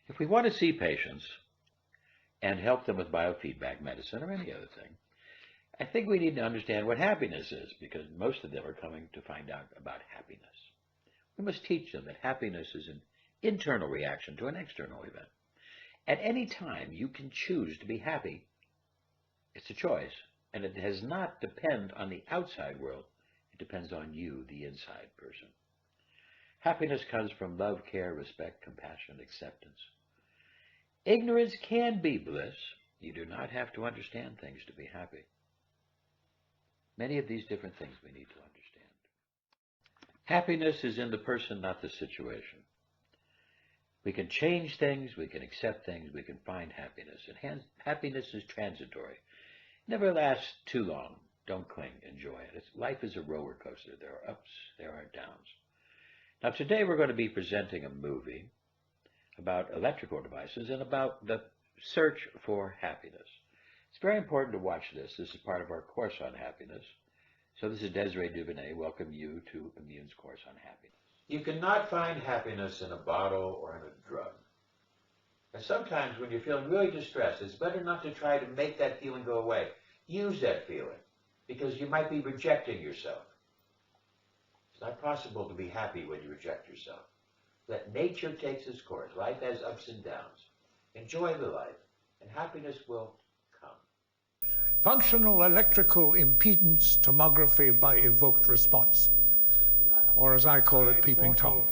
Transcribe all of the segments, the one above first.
If we want to see patients and help them with biofeedback medicine or any other thing, I think we need to understand what happiness is, because most of them are coming to find out about happiness. We must teach them that happiness is an internal reaction to an external event. At any time, you can choose to be happy. It's a choice, and it does not depend on the outside world. It depends on you, the inside person. Happiness comes from love, care, respect, compassion, acceptance. Ignorance can be bliss. You do not have to understand things to be happy. Many of these different things we need to understand. Happiness is in the person, not the situation. We can change things, we can accept things, we can find happiness. And happiness is transitory. Never lasts too long. Don't cling, enjoy it. Life is a roller coaster. There are ups, there are downs. Now today we're going to be presenting a movie about electrical devices and about the search for happiness. It's very important to watch this. This is part of our course on happiness. So this is Desiree Duvernay. Welcome you to Immune's course on happiness. You cannot find happiness in a bottle or in a drug. And sometimes when you're feeling really distressed, it's better not to try to make that feeling go away. Use that feeling, because you might be rejecting yourself. It's not possible to be happy when you reject yourself. Let nature take its course. Life has ups and downs. Enjoy the life, and happiness will come. Functional electrical impedance tomography by evoked response, or as I call it, peeping Tom,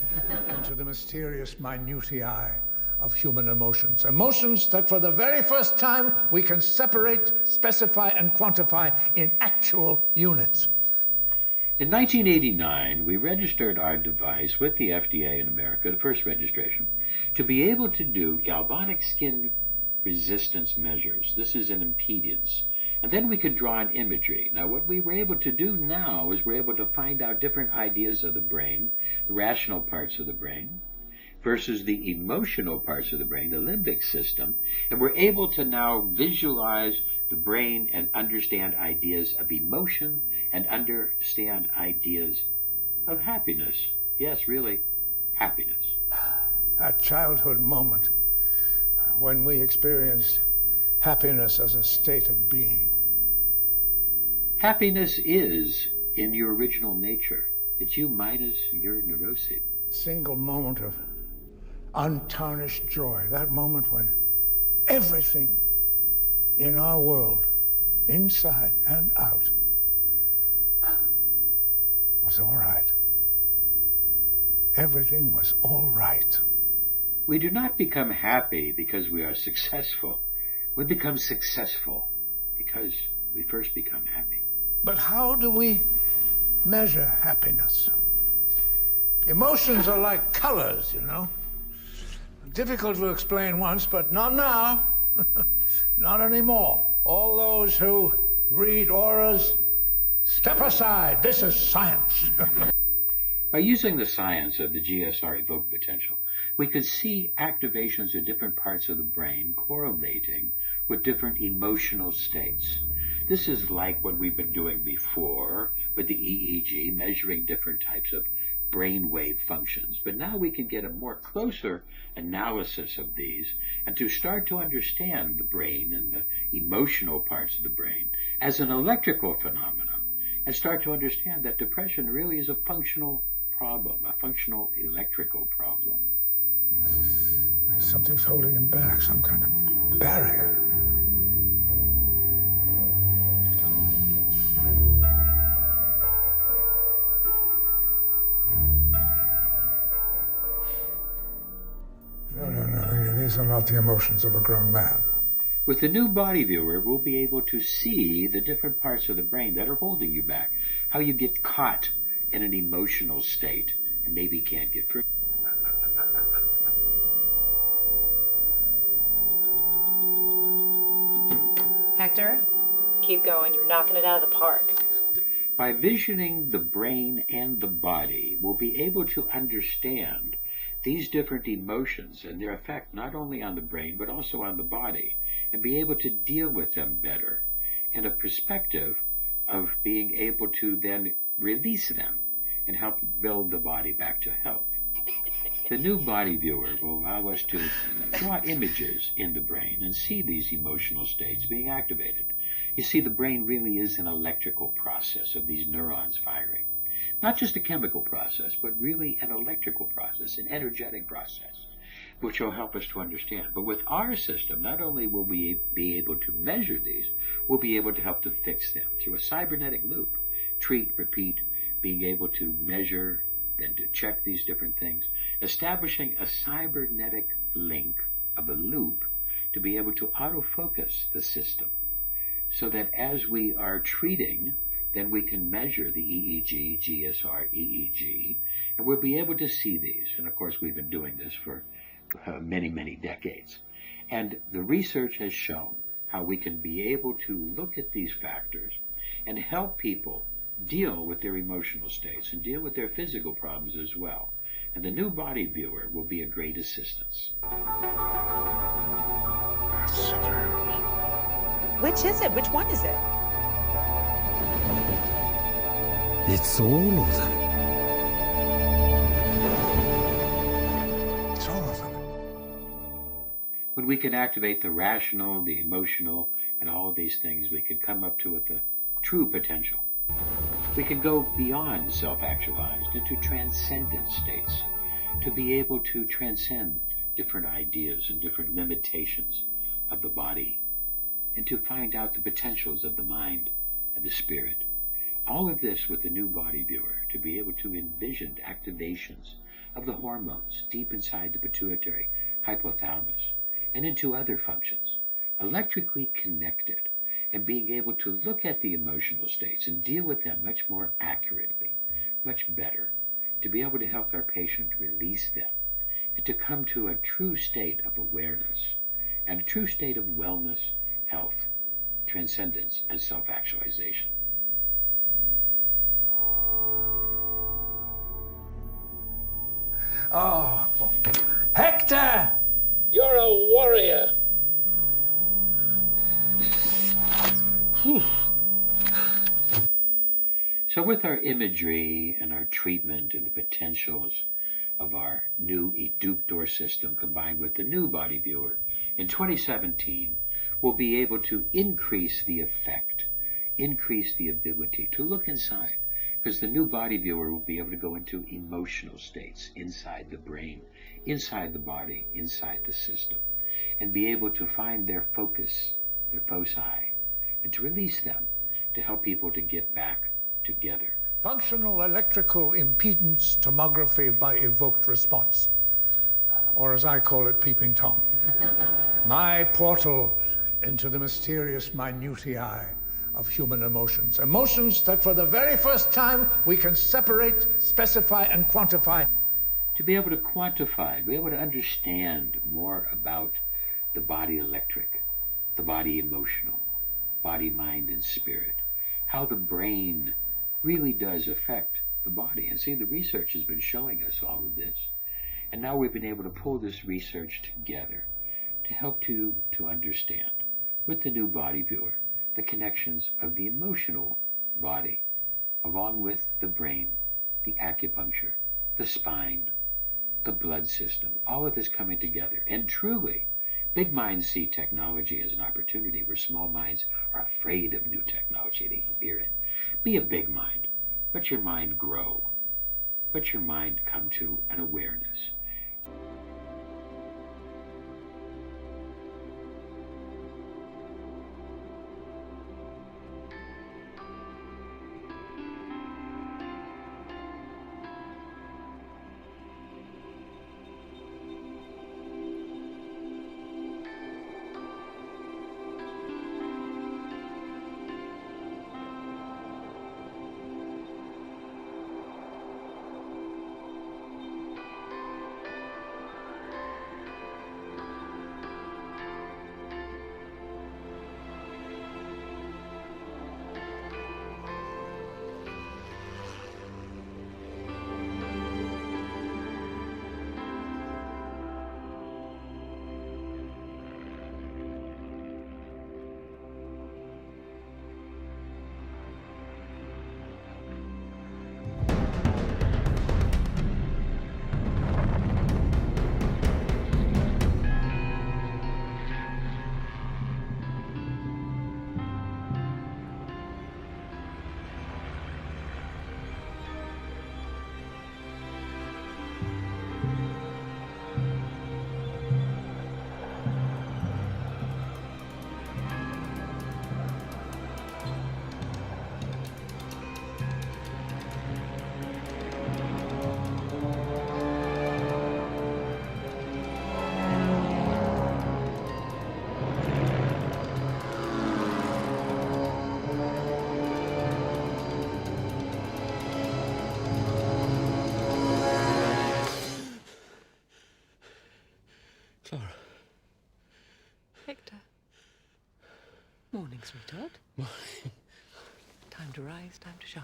into the mysterious minutiae of human emotions. Emotions that for the very first time we can separate, specify, and quantify in actual units. In 1989, we registered our device with the FDA in America, the first registration, to be able to do galvanic skin resistance measures. This is an impedance. And then we could draw an imagery. Now, what we were able to do now is we're able to find out different ideas of the brain, the rational parts of the brain, versus the emotional parts of the brain, the limbic system, and we're able to now visualize the brain and understand ideas of emotion and understand ideas of happiness. Yes, really, happiness. That childhood moment when we experienced happiness as a state of being. Happiness is in your original nature. It's you minus your neuroses. Single moment of untarnished joy, that moment when everything in our world, inside and out, was all right. Everything was all right. We do not become happy because we are successful. We become successful because we first become happy. But how do we measure happiness? Emotions are like colors, you know. Difficult to explain once, but not now. Not anymore. All those who read auras, step aside. This is science. By using the science of the GSR evoked potential, we could see activations of different parts of the brain correlating with different emotional states. This is like what we've been doing before with the EEG, measuring different types of brainwave functions. But now we can get a more closer analysis of these and to start to understand the brain and the emotional parts of the brain as an electrical phenomenon, and start to understand that depression really is a functional problem, a functional electrical problem. Something's holding him back, some kind of barrier. No, these are not the emotions of a grown man. With the new body viewer, we'll be able to see the different parts of the brain that are holding you back, how you get caught in an emotional state and maybe can't get free. Hector, keep going. You're knocking it out of the park. By visioning the brain and the body, we'll be able to understand these different emotions and their effect not only on the brain but also on the body, and be able to deal with them better in a perspective of being able to then release them and help build the body back to health. The new body viewer will allow us to draw images in the brain and see these emotional states being activated. You see, the brain really is an electrical process of these neurons firing. Not just a chemical process, but really an electrical process, an energetic process, which will help us to understand. But with our system, not only will we be able to measure these, we'll be able to help to fix them through a cybernetic loop. Treat, repeat, being able to measure, then to check these different things, establishing a cybernetic link of a loop to be able to autofocus the system so that as we are treating, then we can measure the EEG, GSR, EEG, and we'll be able to see these. And of course, we've been doing this for many, many decades. And the research has shown how we can be able to look at these factors and help people deal with their emotional states and deal with their physical problems as well. And the new body viewer will be a great assistance. Which is it? Which one is it? It's all of them. It's all of them. When we can activate the rational, the emotional, and all of these things, we can come up to the true potential. We can go beyond self-actualized into transcendent states, to be able to transcend different ideas and different limitations of the body, and to find out the potentials of the mind and the spirit. All of this with the new body viewer, to be able to envision activations of the hormones deep inside the pituitary, hypothalamus, and into other functions, electrically connected, and being able to look at the emotional states and deal with them much more accurately, much better, to be able to help our patient release them, and to come to a true state of awareness, and a true state of wellness, health, transcendence, and self-actualization. Oh, Hector! You're a warrior. So with our imagery and our treatment and the potentials of our new eductor system combined with the new body viewer, in 2017, we'll be able to increase the effect, increase the ability to look inside, because the new body viewer will be able to go into emotional states inside the brain, inside the body, inside the system, and be able to find their focus, their foci, and to release them, to help people to get back together. Functional electrical impedance tomography by evoked response, or as I call it, peeping Tom. My portal into the mysterious minutiae of human emotions. Emotions that for the very first time we can separate, specify, and quantify. To be able to quantify, be able to understand more about the body electric, the body emotional, body, mind, and spirit, how the brain really does affect the body. And see, the research has been showing us all of this. And now we've been able to pull this research together to help to understand, with the new body viewer, the connections of the emotional body, along with the brain, the acupuncture, the spine, the blood system, all of this coming together. And truly, big minds see technology as an opportunity where small minds are afraid of new technology. They fear it. Be a big mind. Let your mind grow. Let your mind come to an awareness. Clara. Hector. Morning, sweetheart. Morning. Time to rise, time to shine.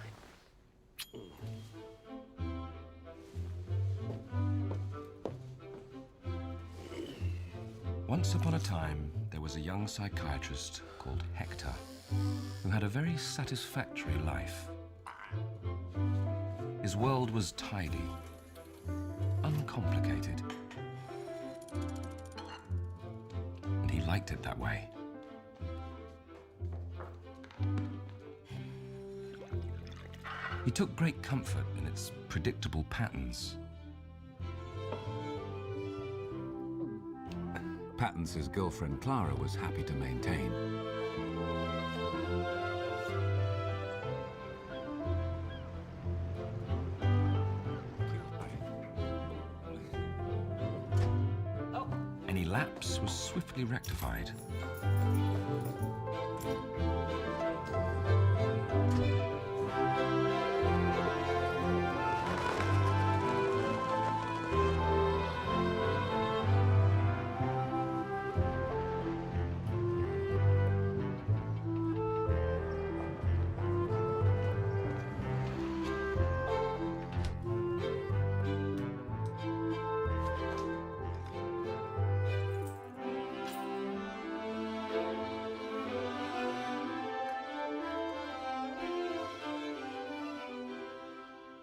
Once upon a time, there was a young psychiatrist called Hector, who had a very satisfactory life. His world was tidy, uncomplicated, and he liked it that way. He took great comfort in its predictable patterns. Patterns his girlfriend Clara was happy to maintain. Any lapse was swiftly rectified.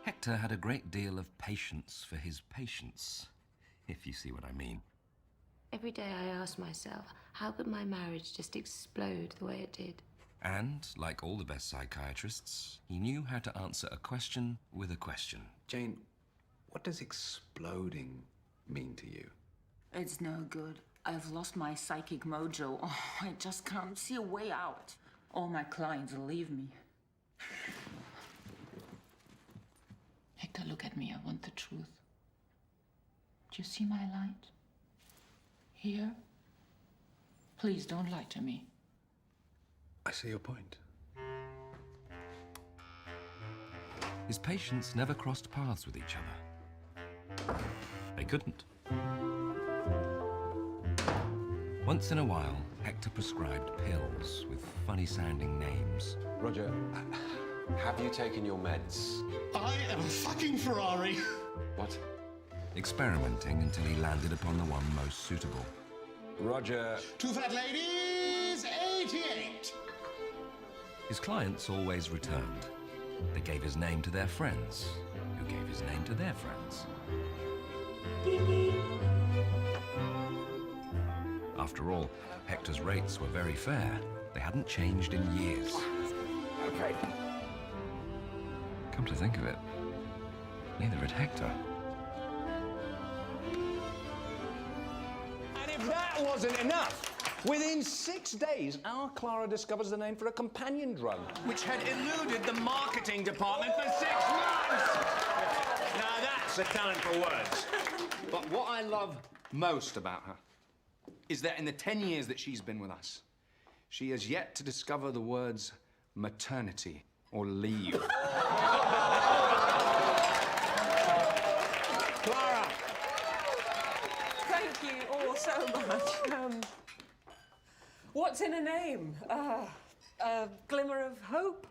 Hector had a great deal of patience for his patients, if you see what I mean. Every day I ask myself, how could my marriage just explode the way it did? And, like all the best psychiatrists, he knew how to answer a question with a question. Jane, what does exploding mean to you? It's no good. I've lost my psychic mojo. Oh, I just can't see a way out. All my clients will leave me. Hector, look at me. I want the truth. Do you see my light? Here? Please don't lie to me. I see your point. His patients never crossed paths with each other. They couldn't. Once in a while, Hector prescribed pills with funny-sounding names. Roger, have you taken your meds? I am a fucking Ferrari. What? Experimenting until he landed upon the one most suitable. Roger. Two fat ladies, 88. His clients always returned. They gave his name to their friends, who gave his name to their friends. After all, Hector's rates were very fair. They hadn't changed in years. Okay. Come to think of it, neither had Hector. And if that wasn't enough, within 6 days, our Clara discovers the name for a companion drug, which had eluded the marketing department for 6 months! Now that's a talent for words. But what I love most about her is that in the 10 years that she's been with us, she has yet to discover the words maternity or leave. Clara! Thank you all so much. What's in a name? A glimmer of hope?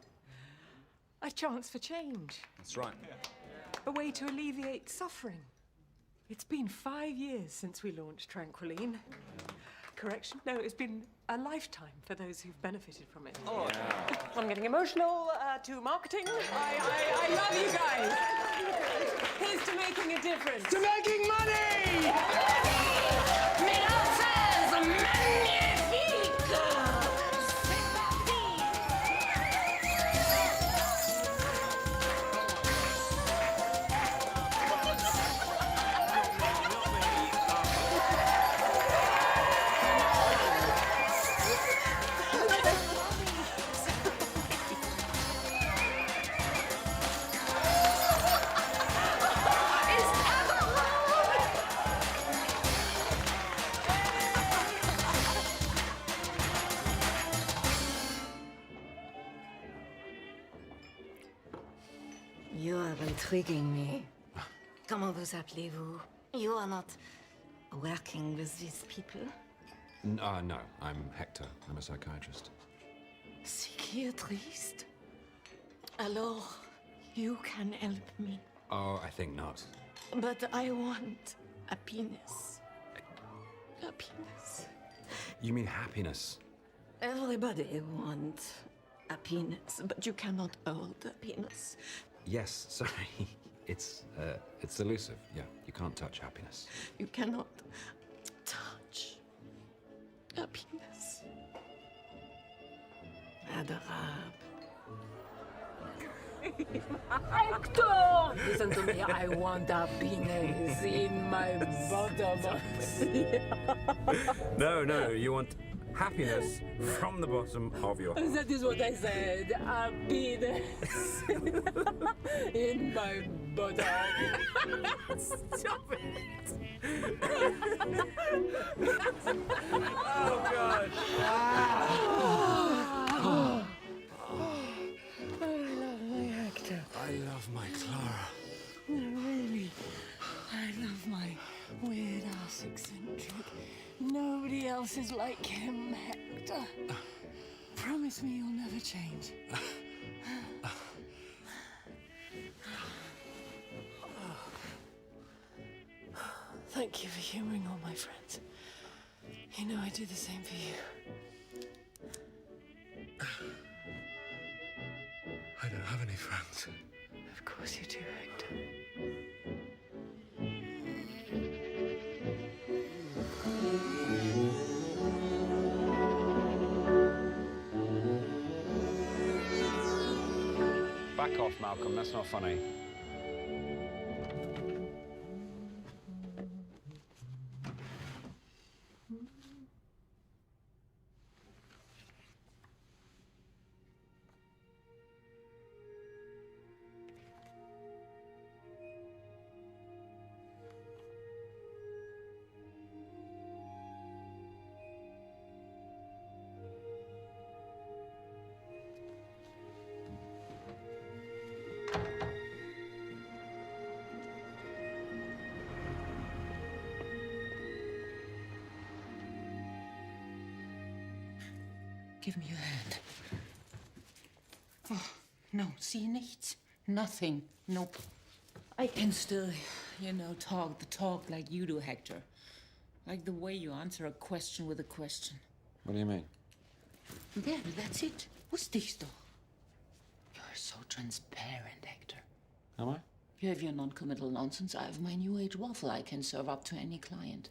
A chance for change? That's right. A way to alleviate suffering? It's been 5 years since we launched Tranquiline. Correction? No, it's been a lifetime for those who've benefited from it. Oh, yeah. I'm getting emotional. To marketing. I love you guys. Here's to making a difference. To making money! You are intriguing me. Comment vous appelez-vous? You are not working with these people? No, I'm Hector. I'm a psychiatrist. Psychiatrist? Alors, you can help me. Oh, I think not. But I want a penis. A penis. You mean happiness? Everybody wants a penis, but you cannot hold a penis. Yes, sorry. It's elusive. Yeah, you can't touch happiness. You cannot touch a penis. Adorable. Hector! Listen to me, I want a penis in my bottom. No, you want happiness from the bottom of your heart. That is what I said. A penis in my bottom. Stop it. Oh, God. I love my Clara. Really, I love my weird-ass eccentric. Nobody else is like him, Hector. Promise me you'll never change. Thank you for humoring all my friends. You know I do the same for you. I don't have any friends. Of course you do, Hector. Back off, Malcolm. That's not funny. Give me your hand. Oh, no, see nichts. Nothing. Nope. I can still, talk the talk like you do, Hector. Like the way you answer a question with a question. What do you mean? There, that's it. Wusste ich's doch. You're so transparent, Hector. Am I? You have your non-committal nonsense. I have my new age waffle I can serve up to any client.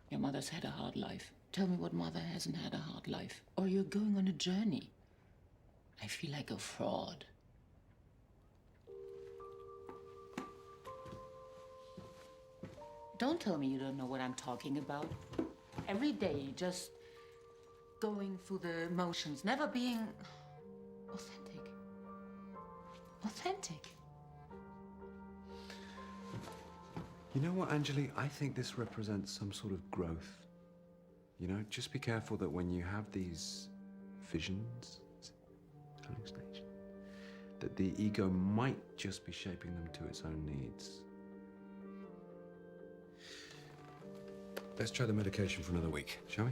Your mother's had a hard life. Tell me what mother hasn't had a hard life. Or you're going on a journey. I feel like a fraud. Don't tell me you don't know what I'm talking about. Every day, just going through the motions, never being authentic. Authentic. You know what, Anjali? I think this represents some sort of growth. You know, just be careful that when you have these visions, hallucinations, that the ego might just be shaping them to its own needs. Let's try the medication for another week, shall we?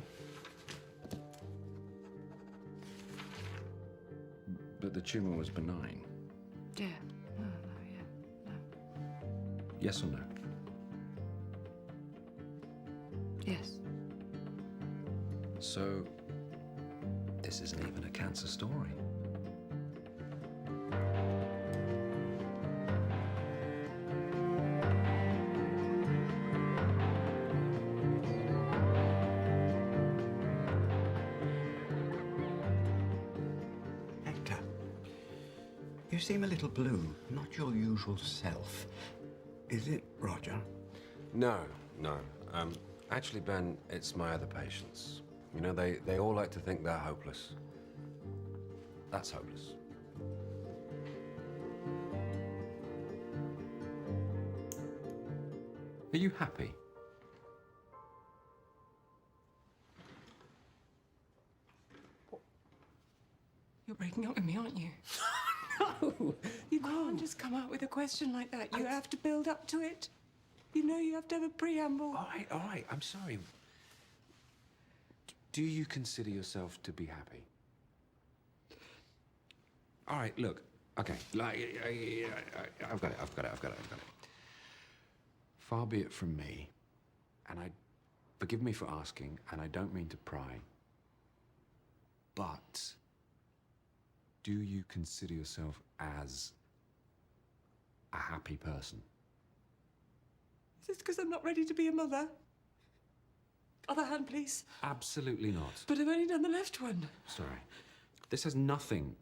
But the tumor was benign. Yeah. No. Yes or no? Yes. So, this isn't even a cancer story. Hector, you seem a little blue, not your usual self. Is it Roger? No. Actually, Ben, it's my other patients. You know, they all like to think they're hopeless. That's hopeless. Are you happy? You're breaking up with me, aren't you? No! You can't just come out with a question like that. You have to build up to it. You know, you have to have a preamble. All right, I'm sorry. Do you consider yourself to be happy? All right, look, okay, I've got it. Far be it from me, and forgive me for asking, and I don't mean to pry, but do you consider yourself as a happy person? Is this because I'm not ready to be a mother? Other hand, please. Absolutely not. But I've only done the left one. Sorry. This has nothing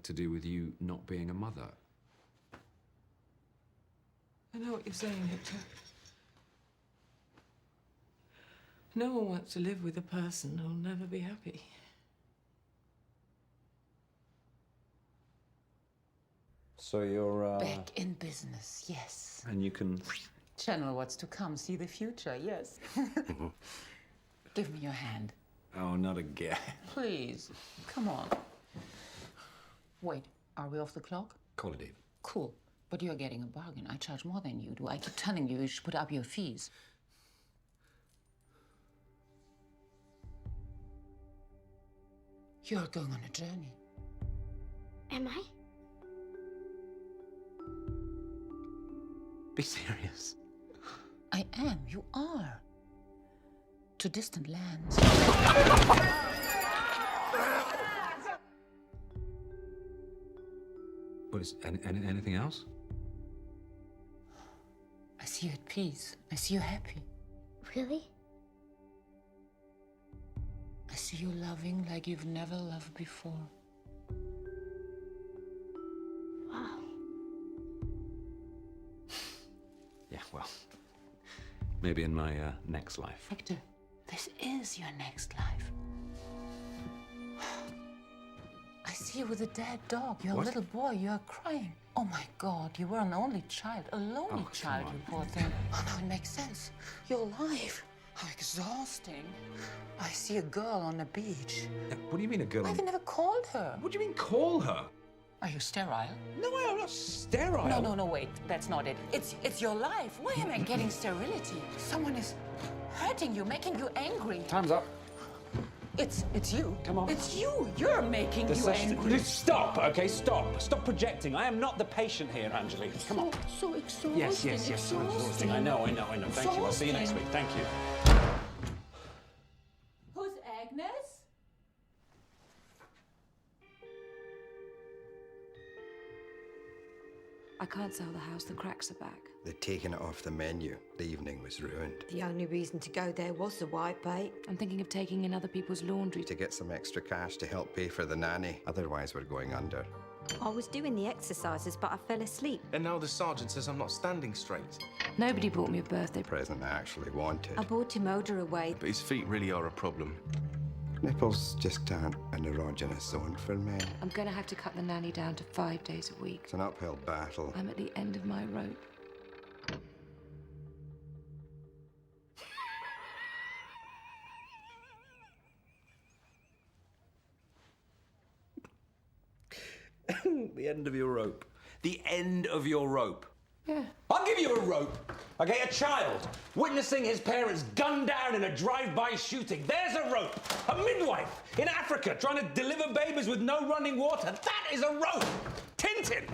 to do with you not being a mother. I know what you're saying, Hector. No one wants to live with a person who'll never be happy. So you're, Back in business, yes. And you can... Channel what's to come, see the future, yes. Give me your hand. Oh, not again. Please, come on. Wait, are we off the clock? Call it even. Cool, but you're getting a bargain. I charge more than you do. I keep telling you should put up your fees. You're going on a journey. Am I? Be serious. I am, you are. To distant lands. What is anything else? I see you at peace. I see you happy. Really? I see you loving like you've never loved before. Wow. Yeah, well, maybe in my next life. Hector, this is your next life. I see you with a dead dog. You're What? a little boy. You're crying. Oh my God, you were an only child, a lonely Oh, child, come you on. poor thing. Oh no, it makes sense. You're alive. How exhausting. I see a girl on the beach. What do you mean a girl? I've never called her. What do you mean call her? Are you sterile? No, I'm not sterile. No, wait. That's not it. It's your life. Why am I getting sterility? Someone is hurting you, making you angry. Time's up. It's you. Come on. It's you. You're making you angry. Just stop, okay? Stop. Stop projecting. I am not the patient here, Angelique. Come on. So exhausting. Yes. So exhausting. I know. Thank you. I'll see you next week. Thank you. Who's Agnes? I can't sell the house. The cracks are back. They'd taken it off the menu. The evening was ruined. The only reason to go there was the white bait. I'm thinking of taking in other people's laundry. To get some extra cash to help pay for the nanny. Otherwise, we're going under. I was doing the exercises, but I fell asleep. And now the sergeant says I'm not standing straight. Nobody bought me a birthday Present I actually wanted. I brought him Oda away. But his feet really are a problem. Nipples just aren't an erogenous zone for men. I'm going to have to cut the nanny down to 5 days a week. It's an uphill battle. I'm at the end of my rope. The end of your rope. The end of your rope. Yeah. I'll give you a rope. Okay, a child witnessing his parents gunned down in a drive-by shooting. There's a rope. A midwife in Africa trying to deliver babies with no running water. That is a rope. Tintin,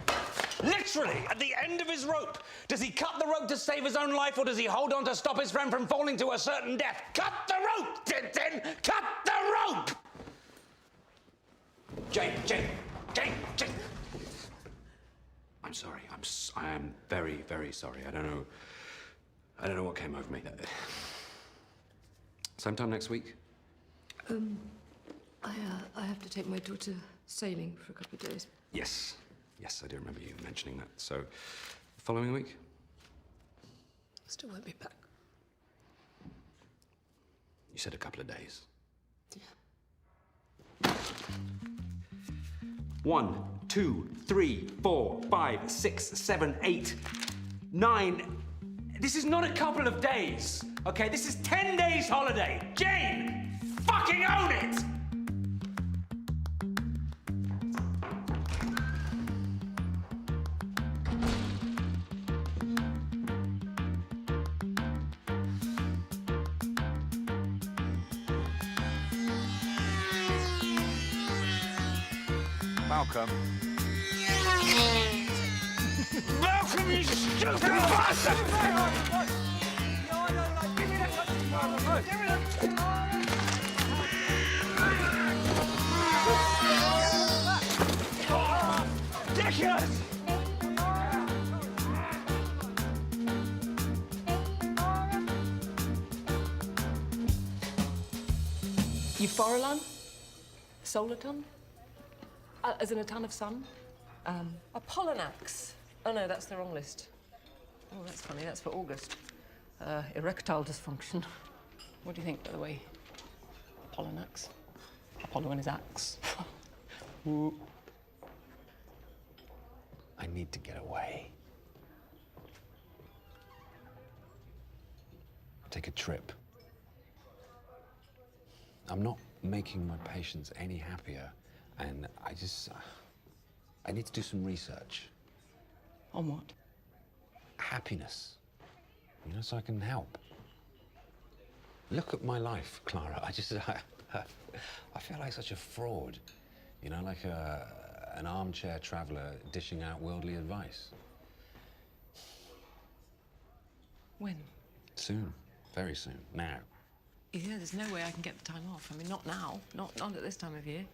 literally at the end of his rope. Does he cut the rope to save his own life, or does he hold on to stop his friend from falling to a certain death? Cut the rope, Tintin! Cut the rope! Jane. I'm sorry. I am very, very sorry. I don't know what came over me. Sometime next week? I have to take my daughter sailing for a couple of days. Yes, I do remember you mentioning that. So, following week? Still won't be back. You said a couple of days. Yeah. 1, 2, 3, 4, 5, 6, 7, 8, 9. This is not a couple of days, okay? This is 10 days holiday. Jane, fucking own it! Malcolm. Malcolm, you stupid bastard! Ridiculous! Euphorolon? Solaton? As in a ton of sun? Apollinax. Oh no, that's the wrong list. Oh, that's funny, that's for August. Erectile dysfunction. What do you think, by the way? Apollinax? Apollo and his axe. I need to get away. Take a trip. I'm not making my patients any happier, and I need to do some research. On what? Happiness. You know, so I can help. Look at my life, Clara. I feel like such a fraud. You know, like an armchair traveler dishing out worldly advice. When? Soon. Very soon. Now. Yeah, there's no way I can get the time off. I mean, not now. Not at this time of year.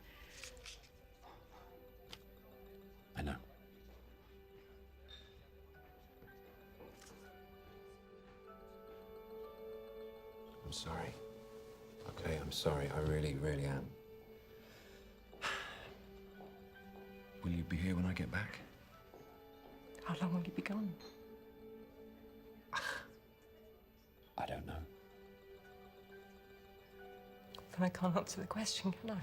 I know. I'm sorry. Okay, I'm sorry. I really, really am. Will you be here when I get back? How long will you be gone? I don't know. Then I can't answer the question, can I?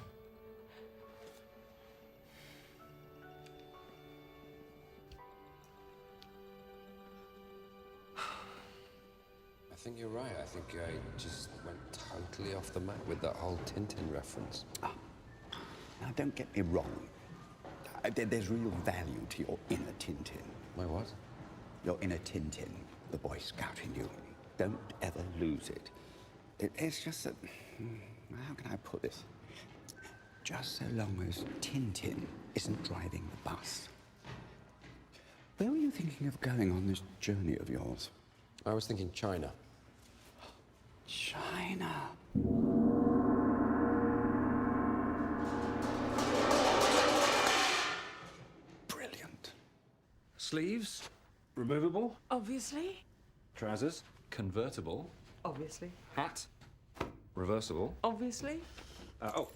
I think you're right. I think I just went totally off the map with that whole Tintin reference. Now, don't get me wrong. There's real value to your inner Tintin. My what? Your inner Tintin, the Boy Scout in you. Don't ever lose it. It's just that... How can I put this? Just so long as Tintin isn't driving the bus. Where were you thinking of going on this journey of yours? I was thinking China. China? Brilliant. Sleeves, removable. Obviously. Trousers, convertible. Obviously. Hat, reversible. Obviously.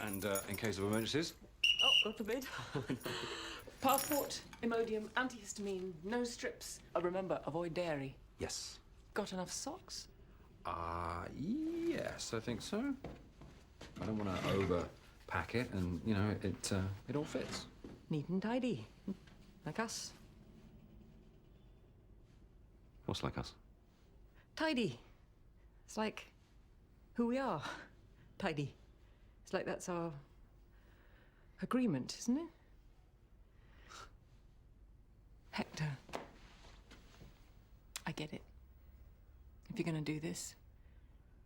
And in case of emergencies. Oh, God forbid. Passport, Imodium, antihistamine, no strips. Remember, avoid dairy. Yes. Got enough socks? Yes, I think so. I don't want to overpack it, and you know, it all fits. Neat and tidy, like us. What's like us? Tidy. It's like who we are. Tidy. It's like that's our agreement, isn't it? Hector, I get it. If you're gonna do this,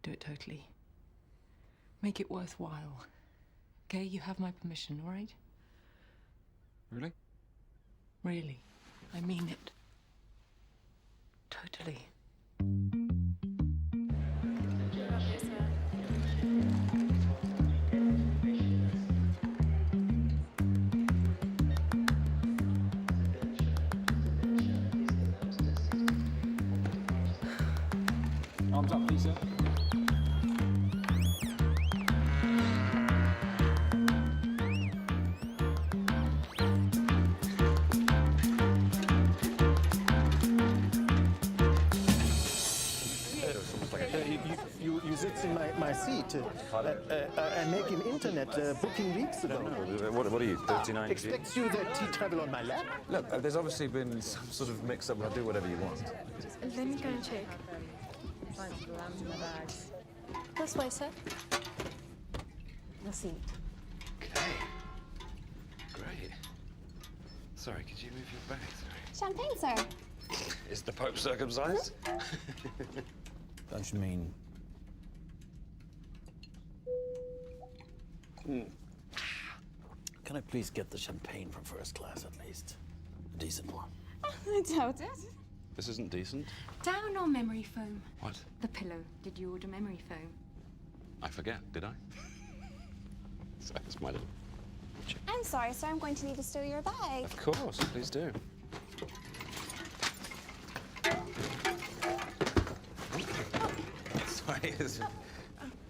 do it totally. Make it worthwhile. Okay, you have my permission, all right? Really? Really. I mean it. Totally. Arms up, please, sir. You sit in my seat. I make an internet booking weeks ago. What are you, 39? Expects you that tea travel on my lap? Look, there's obviously been some sort of mix-up. I'll do whatever you want. Let me go and check. This way, sir. Merci. Okay. Great. Sorry, could you move your bag? Sorry. Champagne, sir. Is the Pope circumcised? Don't you mean... Can I please get the champagne from first class at least? A decent one. I doubt it. This isn't decent. Down or memory foam? What? The pillow. Did you order memory foam? I forget, did I? So that's my little... I'm sorry, sir. I'm going to need to steal your bag. Of course, please do. Sorry,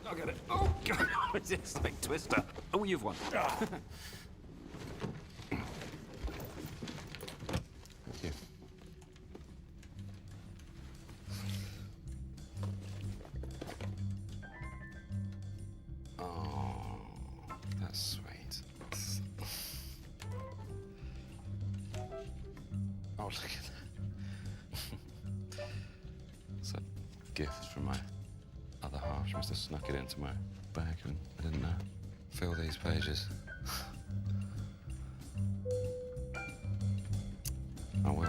I got it. Oh, God. It's a big twister. Oh, you've won. Thank you. Oh, that's sweet. Oh, look at that. It's a gift from my other half. She must have snuck it into my bag and I didn't know. Fill these pages. I will.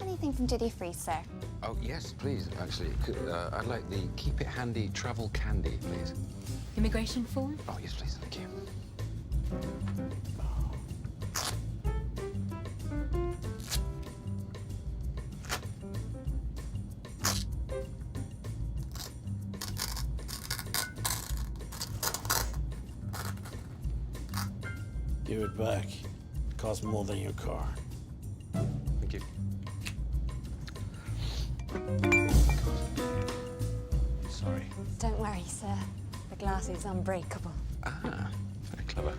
Anything from Duty Free, sir? Oh, yes, please, actually. I'd like the Keep It Handy travel candy, please. Immigration form? Oh, yes, please, thank you. Give it back. It costs more than your car. Thank you. Sorry. Don't worry, sir. The glass is unbreakable. Ah, very clever.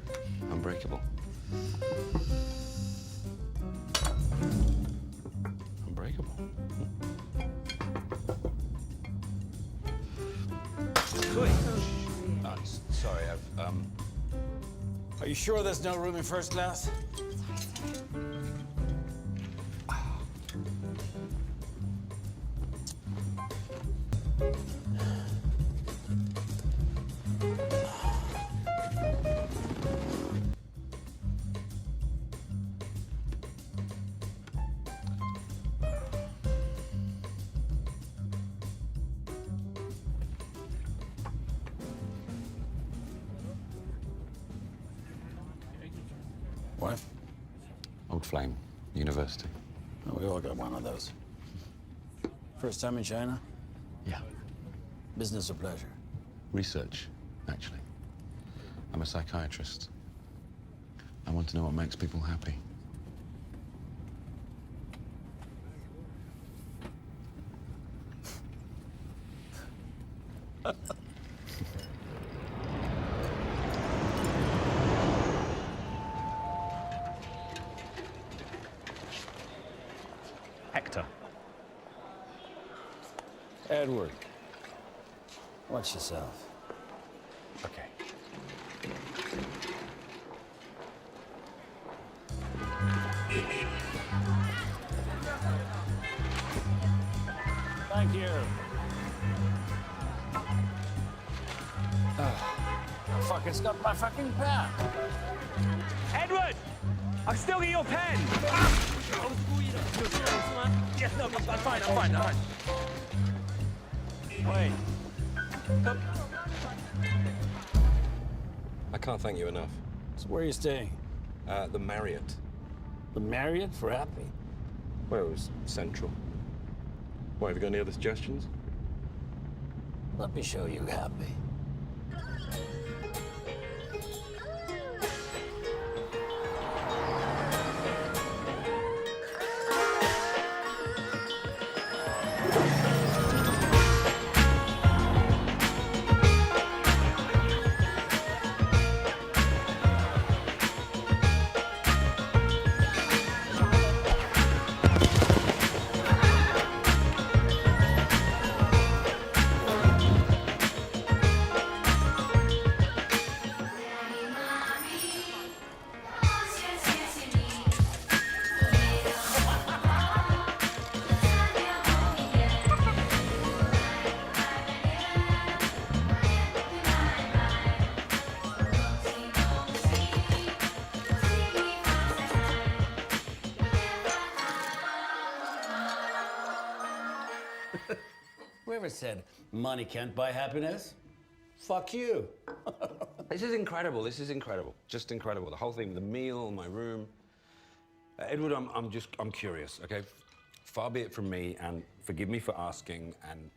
Unbreakable. Unbreakable. Sorry, Are you sure there's no room in first class? What? Old Flame, University. Oh, we all got one of those. First time in China? Yeah. Business or pleasure? Research, actually. I'm a psychiatrist. I want to know what makes people happy. Hector. Edward. Watch yourself. Okay. Thank you. Fucking got my fucking pen. Edward! I'll still get your pen! Yes, no, I'm fine. Wait. I can't thank you enough. So where are you staying? The Marriott. The Marriott for Happy? Well, it was central. Why, have you got any other suggestions? Let me show you Happy. Whoever said money can't buy happiness? Fuck you. This is incredible. This is incredible. Just incredible. The whole thing, the meal, my room. Edward, I'm curious, okay? Far be it from me, and forgive me for asking, and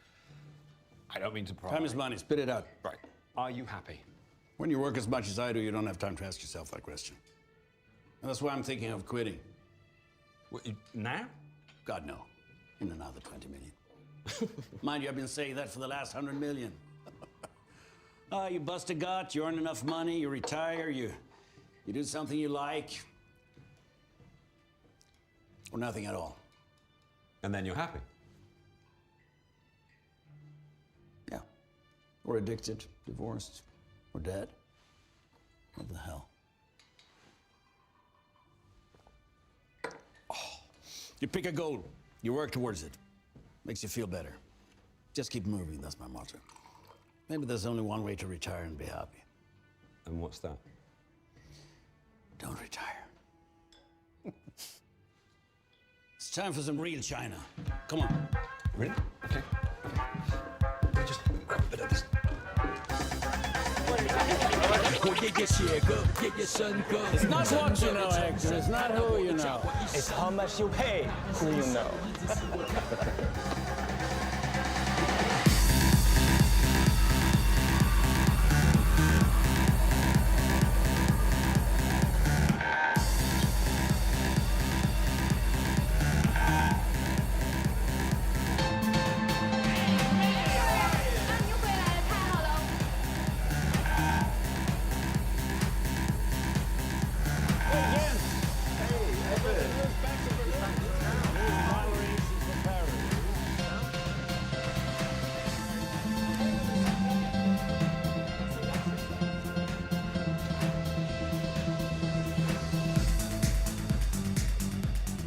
I don't mean to pry. Time is money. Spit it out. Right. Are you happy? When you work as much as I do, you don't have time to ask yourself that question. And that's why I'm thinking of quitting. What, now? God, no. In another 20 million. Mind you, I've been saying that for the last 100 million. You bust a gut, you earn enough money, you retire, you do something you like. Or nothing at all. And then you're happy? Yeah. Or addicted, divorced, or dead. What the hell? Oh. You pick a goal, you work towards it. Makes you feel better. Just keep moving, that's my motto. Maybe there's only one way to retire and be happy. And what's that? Don't retire. It's time for some real China. Come on. Really? Okay. Let me just grab a bit of this. It's not what you know, Hector. It's not who you know. It's how much you pay who you know.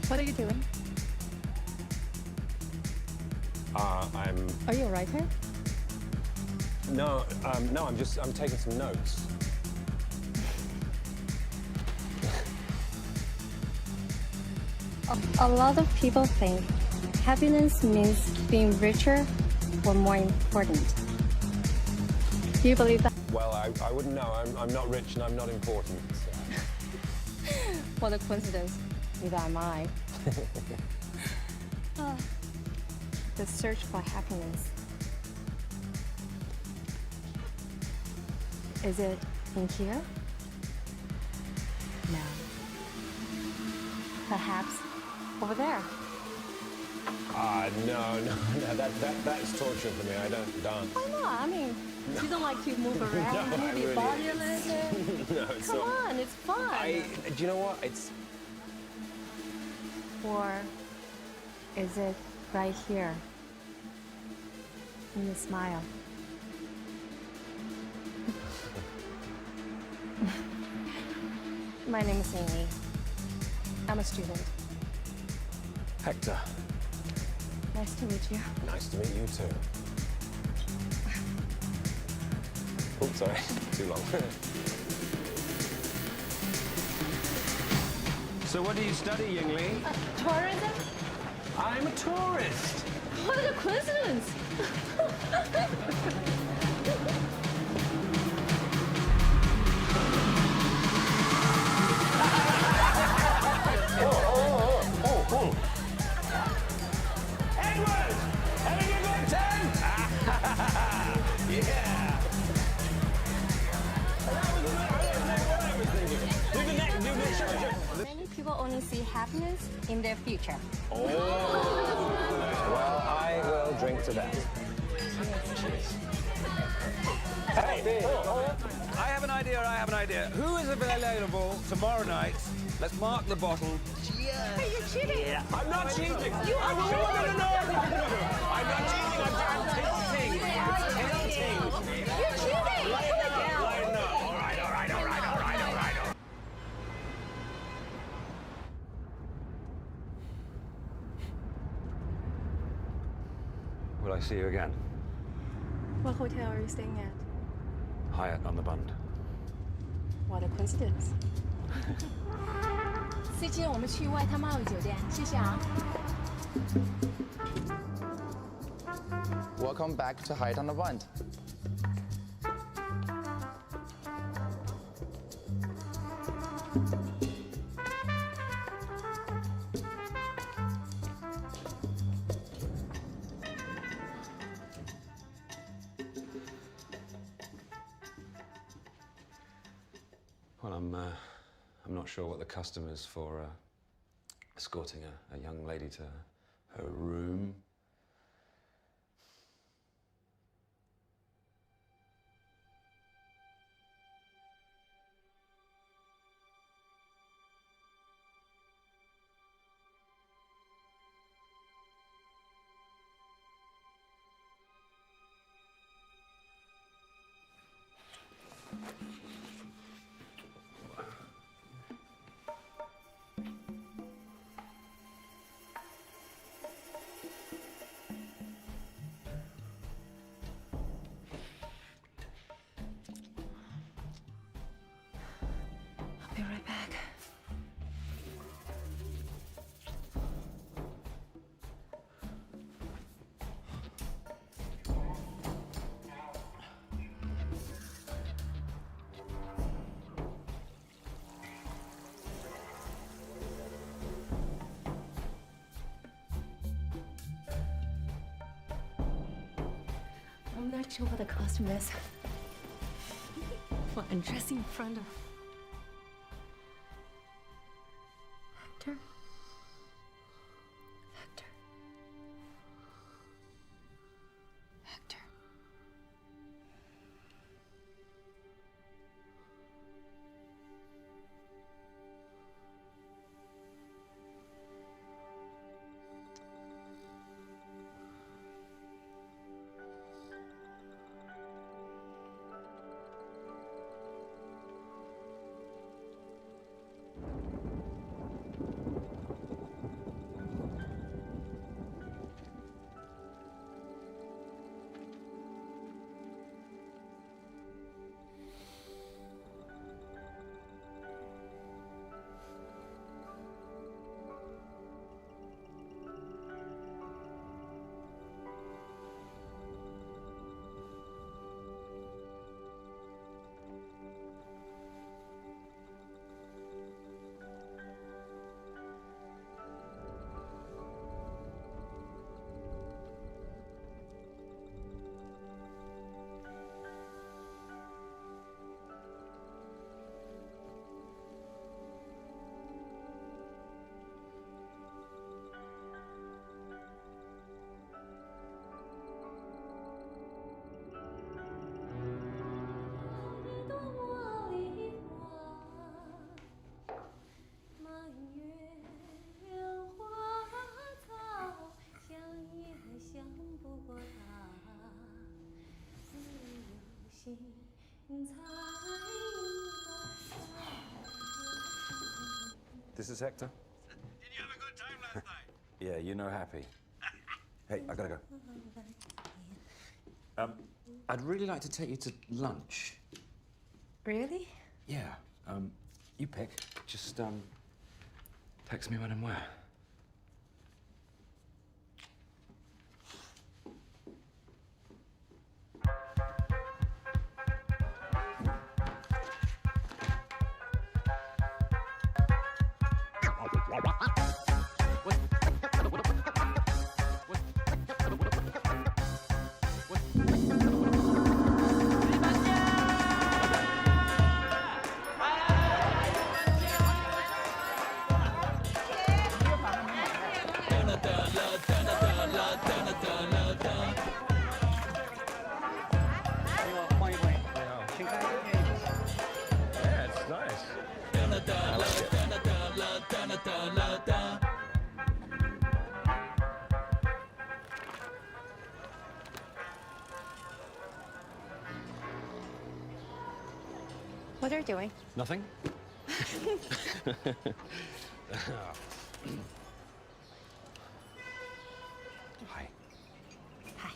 What are you doing? Are you a writer? No, I'm taking some notes. A lot of people think happiness means being richer or more important. Do you believe that? Well, I wouldn't know. I'm not rich and I'm not important. So. What a coincidence. Neither am I. The search for happiness. Is it in here? No. Perhaps over there. No, that's torture for me. I don't dance. Why not? I mean, you don't like to move around, No, move your really body a little bit? No, it's Come not. on, it's fun. Do you know what? It's... Or is it right here? In the smile. My name is Amy. I'm a student. Hector. Nice to meet you. Nice to meet you too. Oh, sorry. Too long. So what do you study, Yingli? Tourism? I'm a tourist. What a coincidence! Edward! Having a good time? Yeah! Many people only see happiness in their future. Oh. Well, I will drink to that. Hey! I have an idea. Who is available tomorrow night? Let's mark the bottle. Hey, you're cheating! Yeah. I'm not cheating! You are No. I'm not cheating, I'm tasting. You're cheating! Put it down! All right. Will I see you again? What hotel are you staying at? Hyatt on the Bund. What a coincidence. 司机，我们去外滩马尾酒店，谢谢啊。come back to hide on the wand. Well, I'm not sure what the custom is for escorting a young lady to her room. I'll be right back. I'm not sure what the costume is. What, and dressing in front of... Hector? Hector. Hector. This is Hector. Did you have a good time last night? Yeah, you know happy. Hey, I gotta go. I'd really like to take you to lunch. Really? Yeah. You pick. Just text me when and where. Yeah, it's nice. What are you doing? Nothing? Hi. Hi.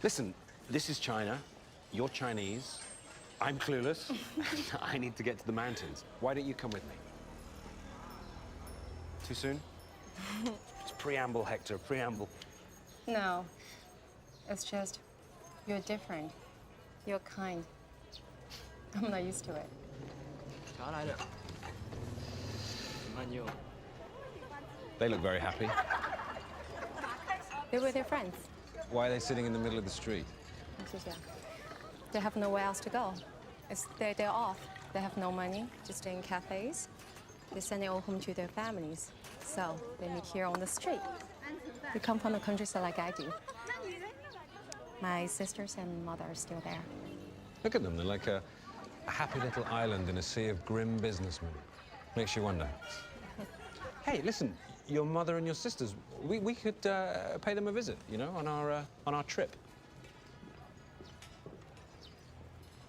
Listen, this is China. You're Chinese. I'm clueless. I need to get to the mountains. Why don't you come with me? Too soon? It's preamble, Hector, preamble. No. It's just, you're different. You're kind. I'm not used to it. They look very happy. They're with their friends. Why are they sitting in the middle of the street? They have nowhere else to go. It's their day off. They have no money, just stay in cafes. They send it all home to their families. So they meet here on the street. You come from the countryside like I do. My sisters and mother are still there. Look at them, they're like a happy little island in a sea of grim businessmen. Makes you wonder. Hey, listen, your mother and your sisters, we could pay them a visit, you know, on our trip.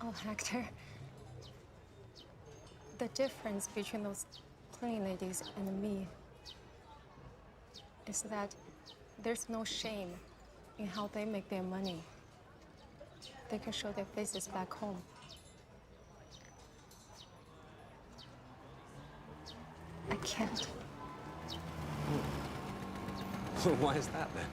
Oh, Hector. The difference between those cleaning ladies and me is that there's no shame in how they make their money. They can show their faces back home. I can't. Why is that, then?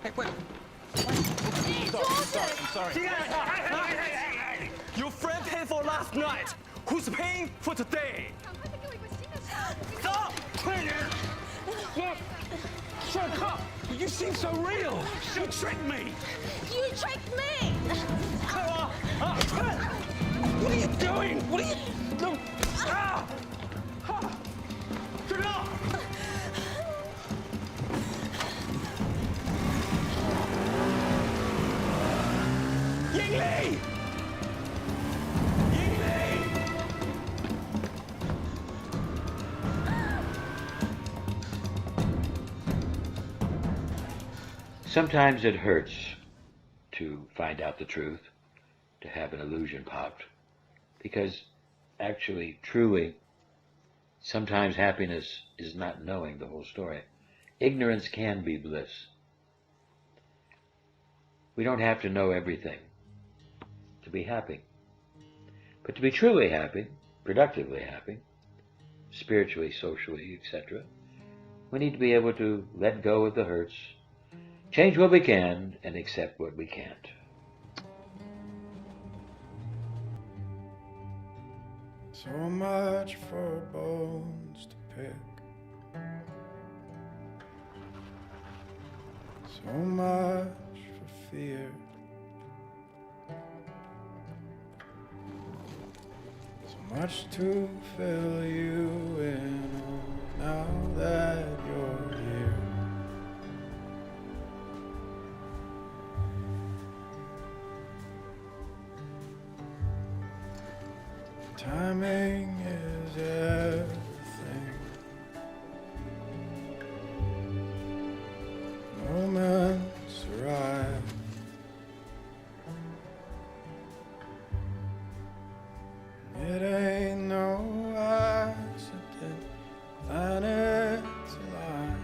Hey, wait. I'm sorry. Your friend paid for last night. Who's paying for today? Stop! Shut up! You seem so real. You tricked me. You tricked me! What are you doing? What are you... No. Ah! Get up! Yingli! Sometimes it hurts to find out the truth, to have an illusion popped, because actually, truly, sometimes happiness is not knowing the whole story. Ignorance can be bliss. We don't have to know everything to be happy. But to be truly happy, productively happy, spiritually, socially, etc., we need to be able to let go of the hurts, change what we can, and accept what we can't. So much for bones to pick, so much for fear, so much to fill you in on now that you're here. Timing is everything. Moments arrive. It ain't no accident. Planets align.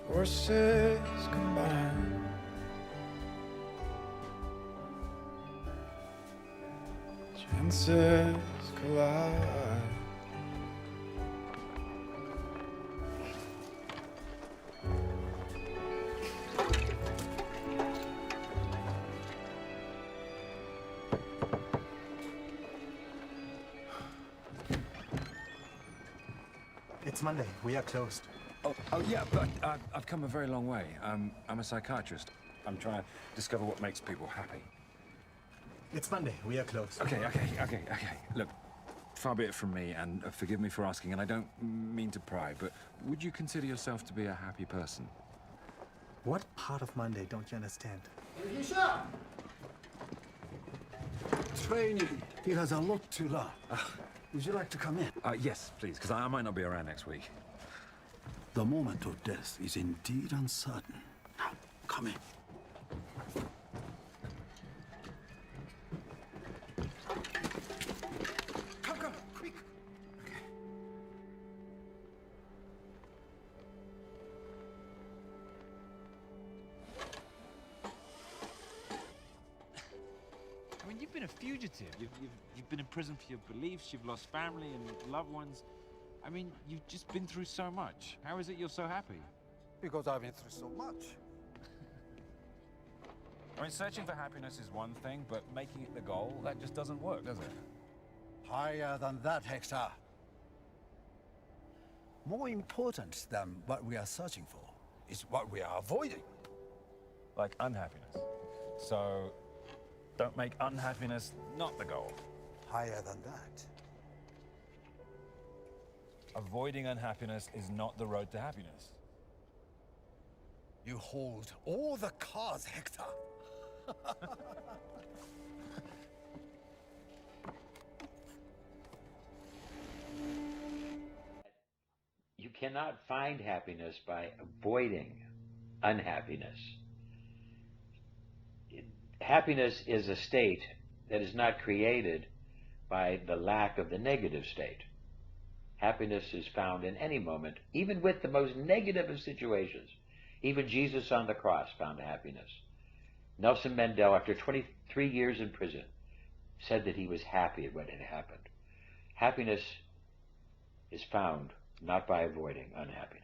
Forces combine. Chances collide. It's Monday. We are closed. Oh yeah, but I've come a very long way. I'm a psychiatrist. I'm trying to discover what makes people happy. It's Monday. We are closed. Okay. Look, far be it from me, and forgive me for asking, and I don't mean to pry, but would you consider yourself to be a happy person? What part of Monday don't you understand? Training. He has a lot to learn. Would you like to come in? Yes, please, because I might not be around next week. The moment of death is indeed uncertain. Now, come in. Come, quick. Okay. been a fugitive. You've been in prison for your beliefs. You've lost family and loved ones. I mean, you've just been through so much. How is it you're so happy? Because I've been through so much. I mean, searching for happiness is one thing, but making it the goal, that just doesn't work, does it? Higher than that, Hector. More important than what we are searching for is what we are avoiding. Like unhappiness. So, don't make unhappiness not the goal. Higher than that. Avoiding unhappiness is not the road to happiness. You hold all the cards, Hector. You cannot find happiness by avoiding unhappiness. Happiness is a state that is not created by the lack of the negative state. Happiness is found in any moment, even with the most negative of situations. Even Jesus on the cross found happiness. Nelson Mandela, after 23 years in prison, said that he was happy at what had happened. Happiness is found not by avoiding unhappiness.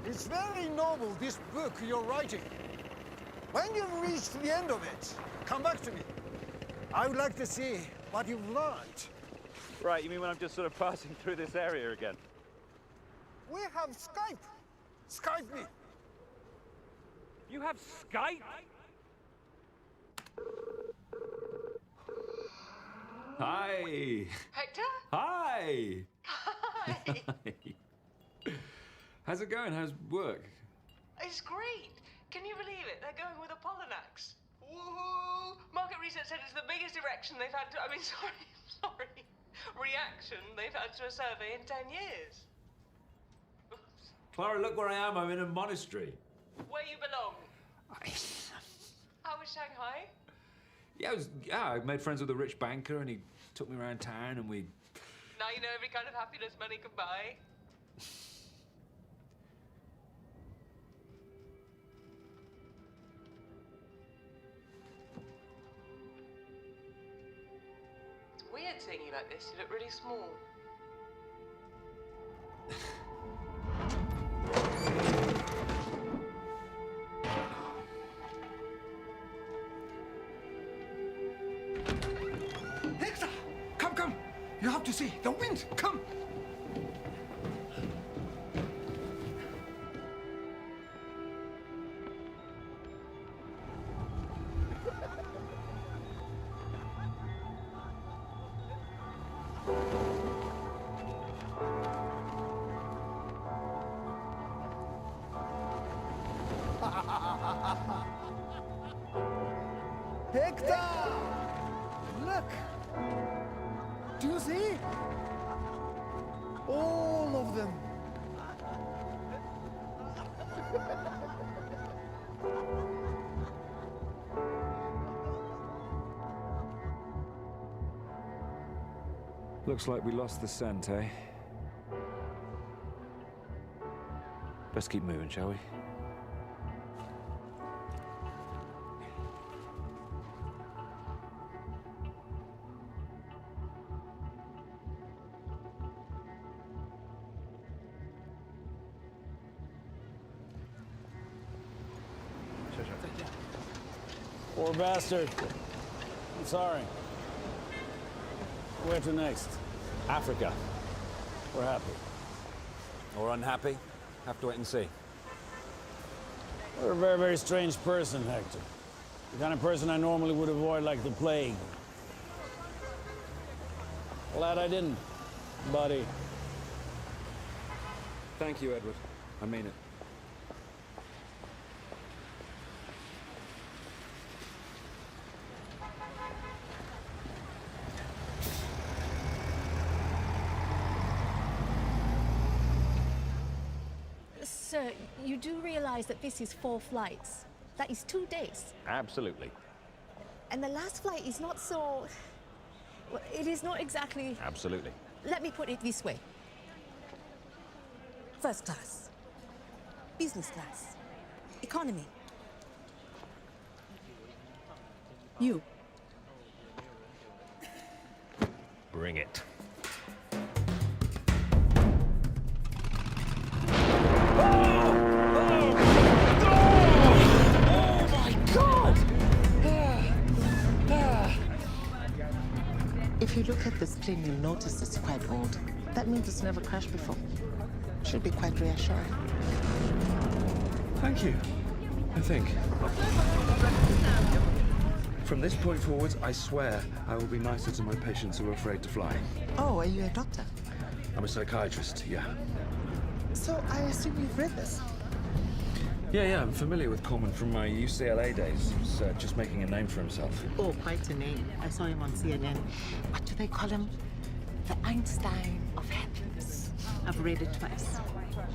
It's very noble, this book you're writing. When you've reached the end of it, come back to me. I would like to see what you've learned. Right, you mean when I'm just sort of passing through this area again? We have Skype. Skype me. You have Skype? Hi. Hector? Hi. Hi. How's it going? How's work? It's great. Can you believe it? They're going with a Pollinax. Woohoo! Market research said it's the biggest erection they've had to, reaction they've had to a survey in 10 years. Clara, look where I am. I'm in a monastery. Where you belong. How was Shanghai? Yeah, I made friends with a rich banker and he took me around town and we... Now you know every kind of happiness money can buy. It's weird seeing you like this. You look really small. Hector! Come! You have to see the wind! Come! Hector! Look! Do you see? All of them. Looks like we lost the scent, eh? Let's keep moving, shall we? Poor bastard. I'm sorry. Where to next? Africa. We're happy. Or unhappy? Have to wait and see. You're a very, very strange person, Hector. The kind of person I normally would avoid like the plague. Glad I didn't, buddy. Thank you, Edward. I mean it. Sir, you do realize that this is 4 flights. That is 2 days. Absolutely. And the last flight is not so... Well, it is not exactly... Absolutely. Let me put it this way. First class. Business class. Economy. You. Bring it. If you look at this plane, you'll notice it's quite old. That means it's never crashed before. Should be quite reassuring. Thank you, I think. From this point forwards, I swear I will be nicer to my patients who are afraid to fly. Oh, are you a doctor? I'm a psychiatrist, yeah. So I assume you've read this. Yeah, I'm familiar with Coleman from my UCLA days. He was just making a name for himself. Oh, quite a name. I saw him on CNN. What do they call him? The Einstein of happiness. I've read it twice.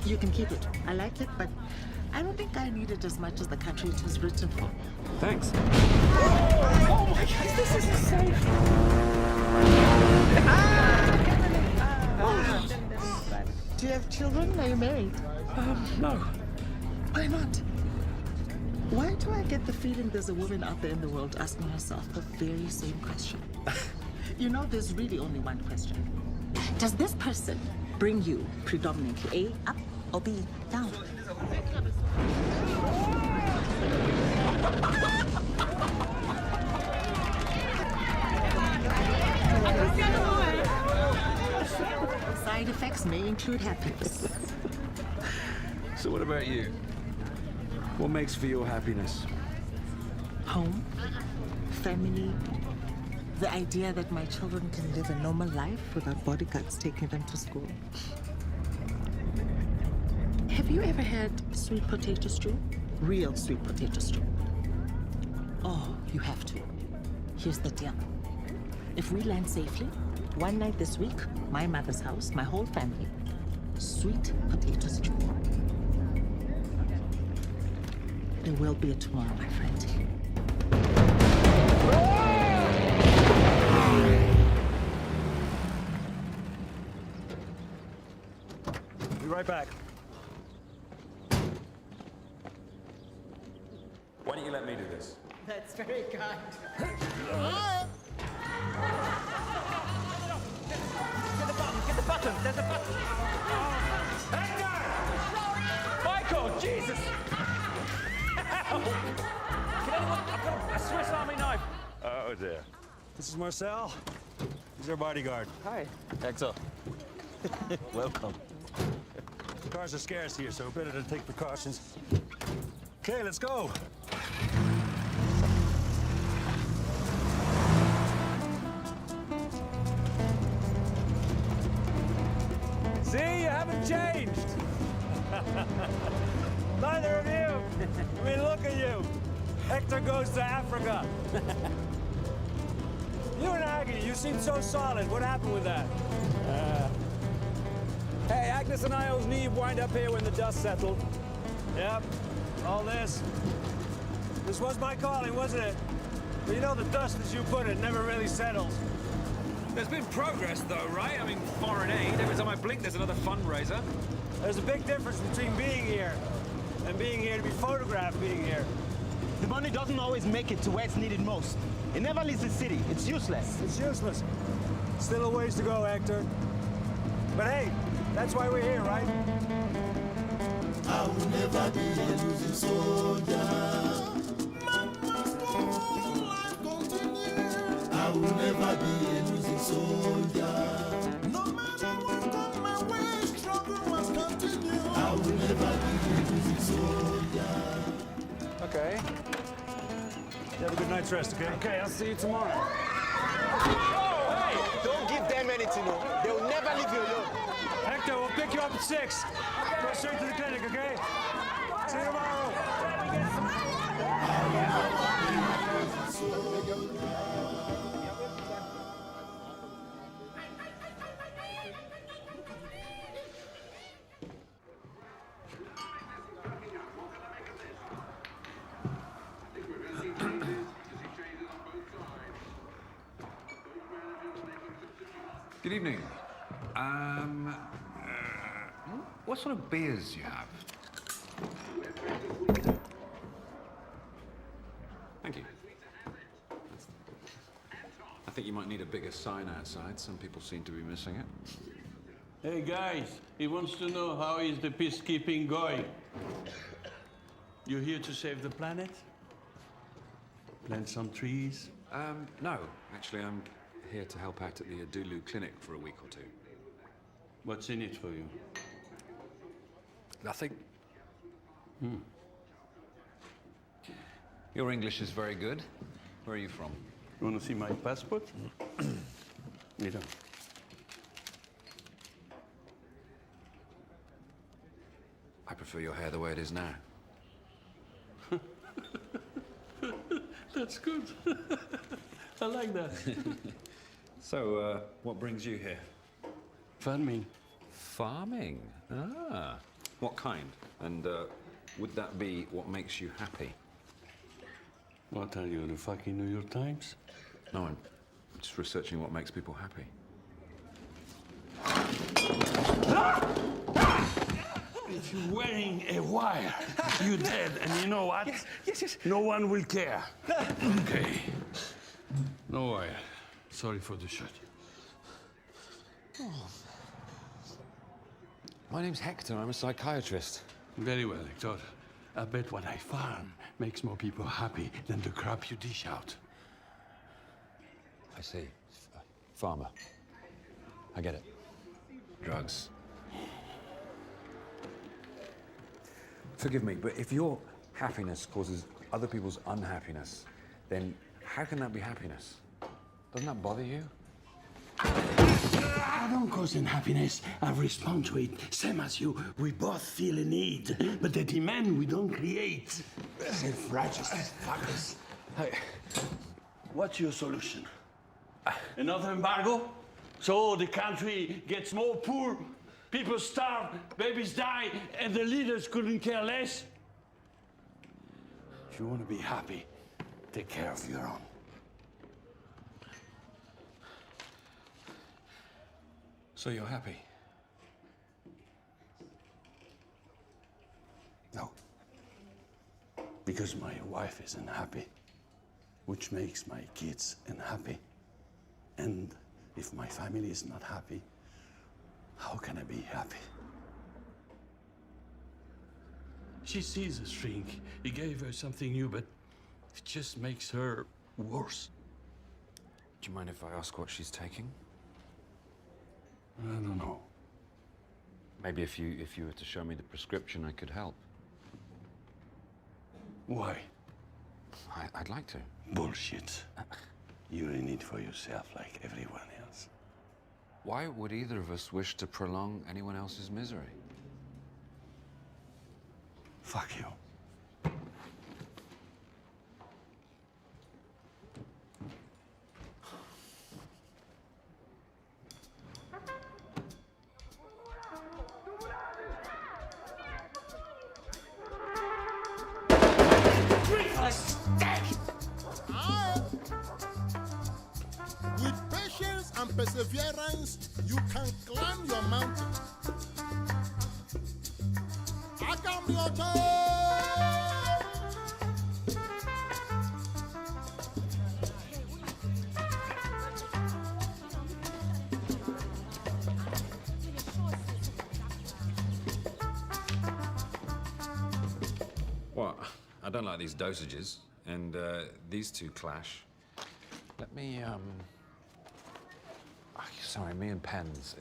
You can keep it. I like it, but I don't think I need it as much as the country it was written for. Thanks. Oh my God, this isn't safe. Do you have children? Are you married? No. Why not? Why do I get the feeling there's a woman out there in the world asking herself the very same question? You know, there's really only one question. Does this person bring you predominantly A, up, or B, down? Side effects may include happiness. So what about you? What makes for your happiness? Home, family, the idea that my children can live a normal life without bodyguards taking them to school. Have you ever had sweet potato stew? Real sweet potato stew. Oh, you have to. Here's the deal. If we land safely, one night this week, my mother's house, my whole family, sweet potato stew. There will be a tomorrow, my friend. Be right back. Why don't you let me do this? That's very kind. Get the button! There's a button! Hector! Michael, Jesus! Can anyone... I've got a Swiss Army knife. Oh dear. This is Marcel. He's our bodyguard. Hi. Hector. Welcome. Cars are scarce here, so better to take precautions. Okay, let's go. See, you haven't changed. Neither of you. I mean, look at you. Hector goes to Africa. You and Aggie, you seem so solid. What happened with that? Hey, Agnes and I always knew you'd wind up here when the dust settled. Yep, all this. This was my calling, wasn't it? But you know the dust, as you put it, never really settles. There's been progress, though, right? I mean, foreign aid. Every time I blink, there's another fundraiser. There's a big difference between being here and being here to be photographed being here. The money doesn't always make it to where it's needed most. It never leaves the city. It's useless. It's useless. Still a ways to go, Hector. But hey, that's why we're here, right? I will never be a losing soldier. I will never be a losing soldier. No matter what comes my way, struggle must continue. I will never be a losing soldier. Okay. You have a good night's rest, okay? Okay, I'll see you tomorrow. Oh, hey! Don't give them anything, no. They will never leave you alone. Hector, we'll pick you up at 6. Go straight to the clinic, okay? See you tomorrow. Good evening. What sort of beers do you have? Thank you. think you might need a bigger sign outside. Some people seem to be missing it. Hey guys, he wants to know how is the peacekeeping going. You here to save the planet? Plant some trees? No. Actually, I'm here to help out at the Adulu clinic for a week or two. What's in it for you? Nothing. Your English is very good. Where are you from? You want to see my passport? You don't. I prefer your hair the way it is now. That's good. I like that. So, what brings you here? Farming. Farming? Ah. What kind? And would that be what makes you happy? What are you, the fucking New York Times? No, I'm just researching what makes people happy. If you're wearing a wire, you're dead. And you know what? Yes. No one will care. Okay. No wire. Sorry for the shot. Oh. My name's Hector. I'm a psychiatrist. Very well, Hector. I bet what I farm makes more people happy than the crap you dish out. I see. Farmer. I get it. Drugs. Forgive me, but if your happiness causes other people's unhappiness, then how can that be happiness? Doesn't that bother you? I don't cause unhappiness. I respond to it. Same as you. We both feel a need, but the demand we don't create. Self-righteous fuckers. Hey, what's your solution? Another embargo? So the country gets more poor, people starve, babies die, and the leaders couldn't care less? If you want to be happy, take care of your own. So you're happy? No. Because my wife is unhappy, which makes my kids unhappy. And if my family is not happy, how can I be happy? She sees a shrink. He gave her something new, but it just makes her worse. Do you mind if I ask what she's taking? I don't know. Maybe if you were to show me the prescription, I could help. Why? I'd like to. Bullshit. You're in it for yourself like everyone else. Why would either of us wish to prolong anyone else's misery? Fuck you. With patience and perseverance, you can climb your mountain. I come your What? I don't like these dosages, and these two clash. Let me, sorry, me and pens.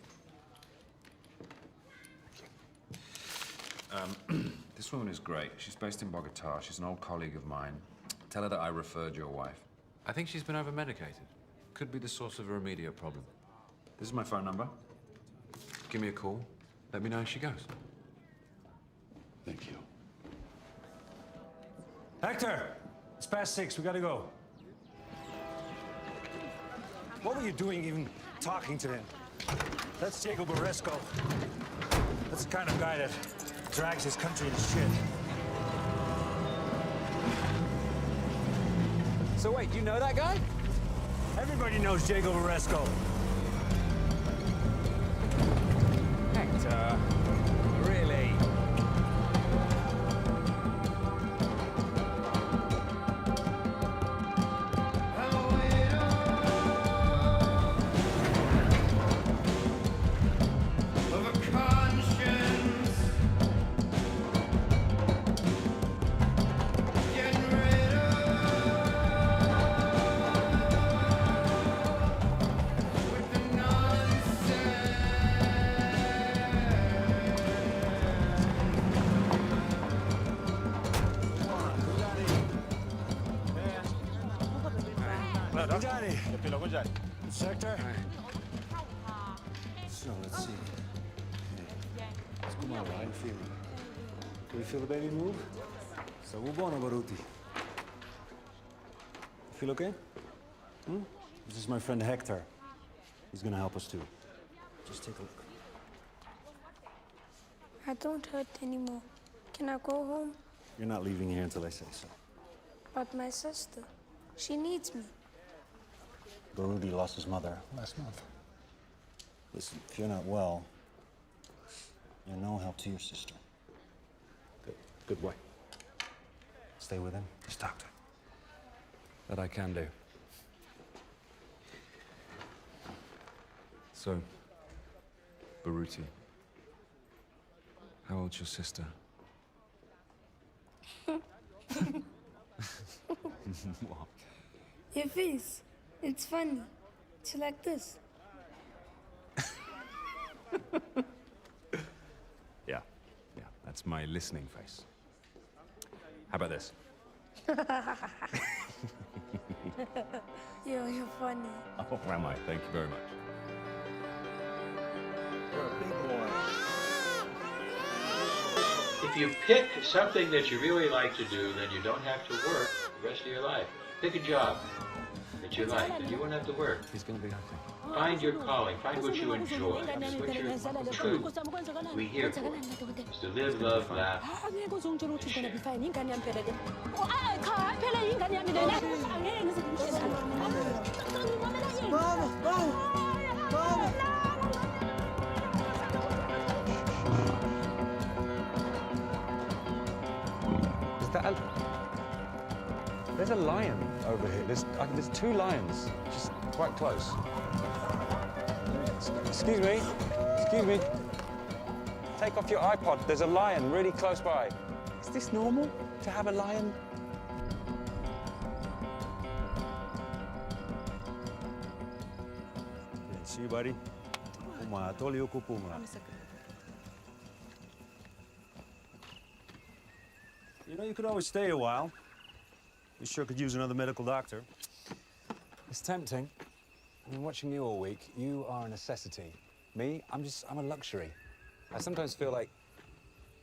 This woman is great. She's based in Bogota. She's an old colleague of mine. Tell her that I referred your wife. I think she's been over-medicated. Could be the source of her immediate problem. This is my phone number. Give me a call. Let me know how she goes. Thank you. Hector! It's past 6. We gotta go. What were you doing even talking to him? That's Diego Barresco. That's the kind of guy that drags his country in shit. So wait, you know that guy? Everybody knows Diego Barresco. Hector, really? Gunjani. It's Hector. So, let's see. Okay. Let's come on, how you feeling? Can you feel the baby move? So, we're buono, Baruti. Feel okay? Hmm? This is my friend Hector. He's gonna help us too. Just take a look. I don't hurt anymore. Can I go home? You're not leaving here until I say so. But my sister, she needs me. Barudi lost his mother last month. Listen, if you're not well, you're no help to your sister. Good boy. Stay with him. Just talk to him. That I can do. So, Baruti, how old's your sister? What? Your face, it's funny. It's like this. Yeah, that's my listening face. How about this? You're funny. Oh, am I? Thank you very much. You're a big boy. If you pick something that you really like to do, then you don't have to work the rest of your life. Pick a job that you like, and you won't have to work. He's going to be happy. Find your calling. Find what you enjoy. That's what you're true. We here for is to live, love, laugh, and share. Is that There's a lion over here. There's two lions, just quite close. Excuse me. Excuse me. Take off your iPod. There's a lion really close by. Is this normal to have a lion? See you, buddy. You know, you could always stay a while. You sure could use another medical doctor. It's tempting. I've been watching you all week. You are a necessity. Me, I'm a luxury. I sometimes feel like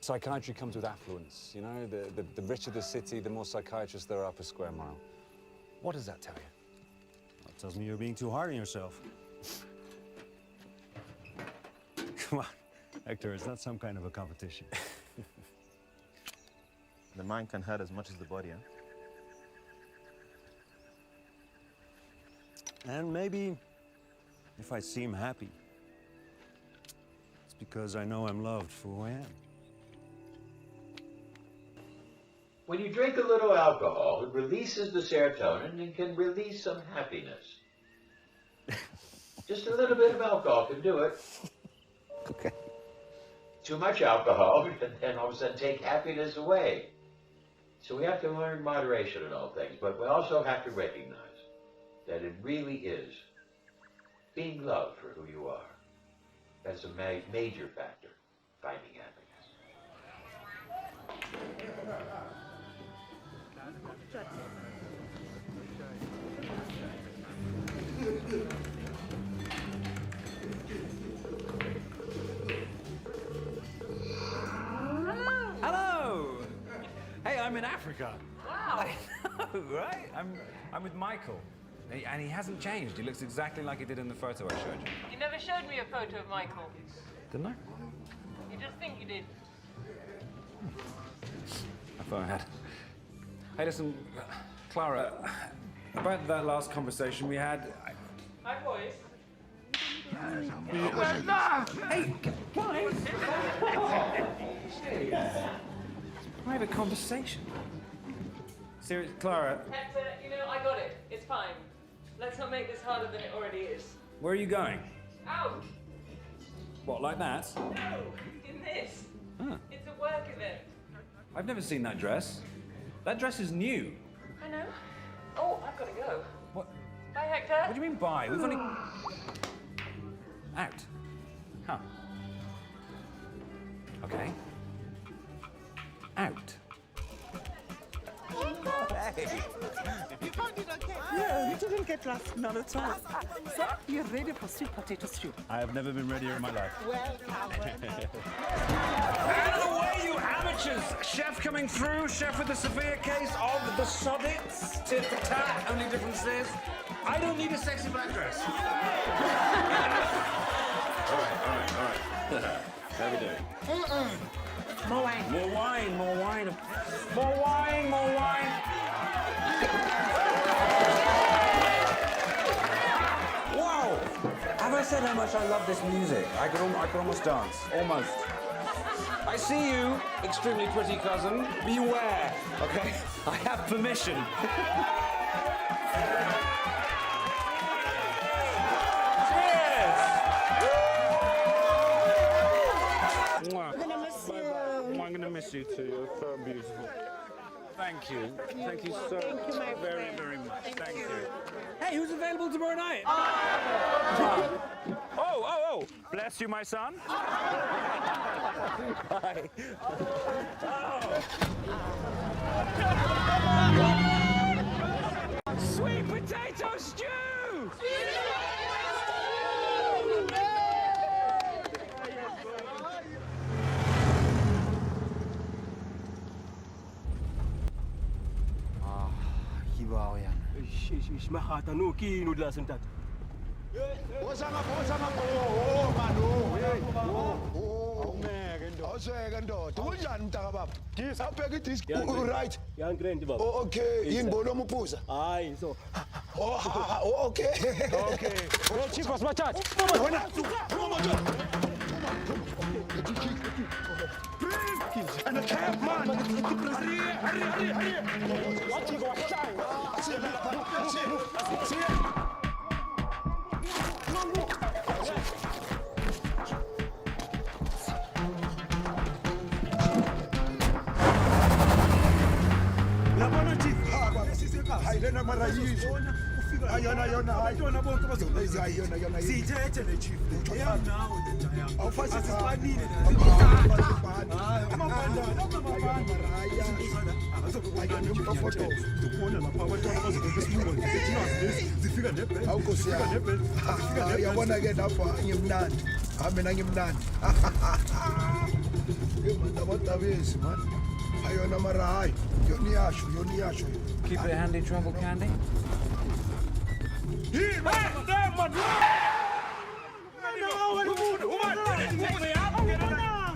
psychiatry comes with affluence. You know, the richer the city, the more psychiatrists there are per square mile. What does that tell you? That tells me you're being too hard on yourself. Come on, Hector, it's not some kind of a competition. The mind can hurt as much as the body, huh? And maybe if I seem happy, it's because I know I'm loved for who I am. When you drink a little alcohol, it releases the serotonin and can release some happiness. Just a little bit of alcohol can do it. Okay. Too much alcohol, and then all of a sudden take happiness away. So we have to learn moderation in all things, but we also have to recognize that it really is being loved for who you are. That's a major factor, finding happiness. Hello! Hey, I'm in Africa. Wow. I know, right? I'm with Michael. And he hasn't changed. He looks exactly like he did in the photo I showed you. You never showed me a photo of Michael. Didn't I? You just think you did. I thought I had. Hey, listen, Clara, about that last conversation we had. Hi, boys. Hey, guys! Private conversation. Serious, Clara, Hector, you know, I got it. It's fine. Let's not make this harder than it already is. where are you going? Out! What, like that? No! In this. Huh. It's a work event. I've never seen that dress. That dress is new. I know. Oh, I've got to go. What? Bye, Hector. What do you mean bye? We've only... Out. Huh. Okay. Out. Hey. You found it okay? Yeah, you didn't at last, not at all. So, you're ready for sweet potato stew. I have never been readier in my life. Out of the way, you amateurs! Chef coming through, chef with the severe case of the soddits. Tit for tat, only difference is, I don't need a sexy black dress. All right. How we doing? More wine. More wine, more wine. More wine, more wine. Wow! Have I said how much I love this music? I could almost dance. Almost. I see you, extremely pretty cousin. Beware, okay? I have permission. Mwah. I'm gonna miss you too. You're so beautiful. Thank you. Thank you so very, very much. Thank you. Hey, who's available tomorrow night? Oh! Bless you, my son. Hi. Sweet potato stew! Kibaw yan. Mahata no, kinudla sentat. Awuseke ndoda kunjani mntaka baba awubheka idisk right Yangrand baba. Okay yini bolo umuphuza Hayi so. Okay Chicos bathathu. And a camp man. Hurry. What you go see. Labona chief hayilena mara yizo ayona ayona bonke bazobeza ayona sithethe le chief nawe awufasisi sibanile amabandana amaraya ayona umfoto ubona lapha abantwana bazobe besilungu zifika nebhele awukosi yabona ke lapha ngimnandi mina ngimnandi abantu man ayona mara hayi yoniyasho Keep it handy, travel candy. Why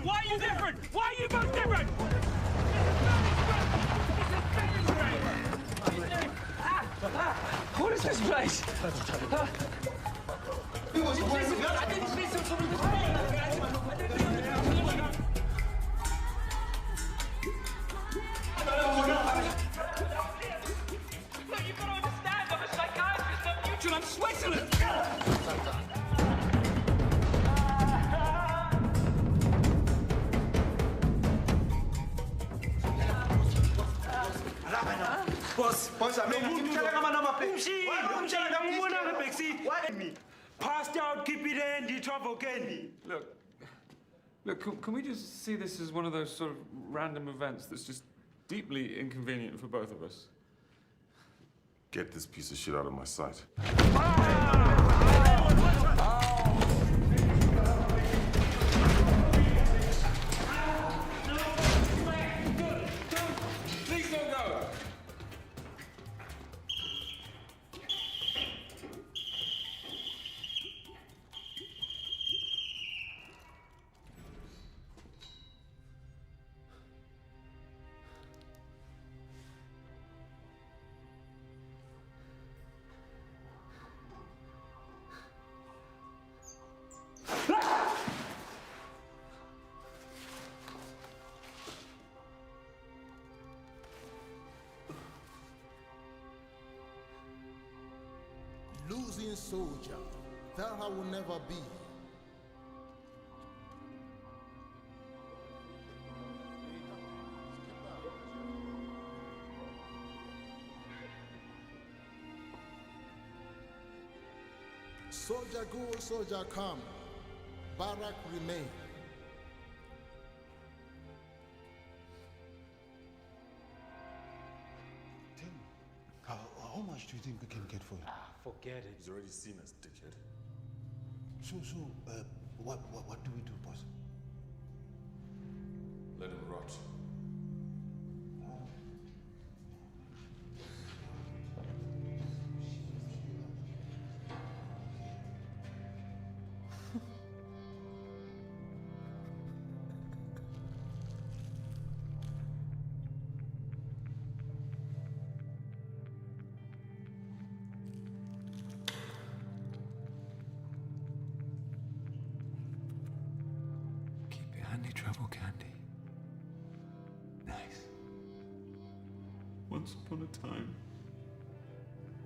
are you different? Why are you both different? What is this place? I'm Switzerland! Boss, passed out, keep it handy, travel candy. Look, can we just see this as one of those sort of random events that's just deeply inconvenient for both of us? Get this piece of shit out of my sight. Please don't go! Losing soldier, that I will never be. Soldier go, soldier come, barrack remain. much do you think we can get for him? Forget it. He's already seen us, dickhead. So, what do we do, boss? Let him rot. Keep your handy travel candy. Nice. Once upon a time,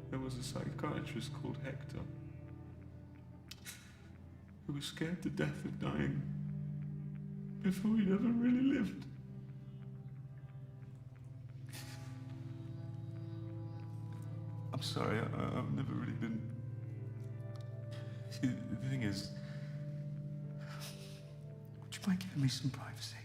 there was a psychiatrist called Hector who was scared to death of dying before he'd ever really lived. I'm sorry, I've never really been... See, the thing is, would you mind giving me some privacy?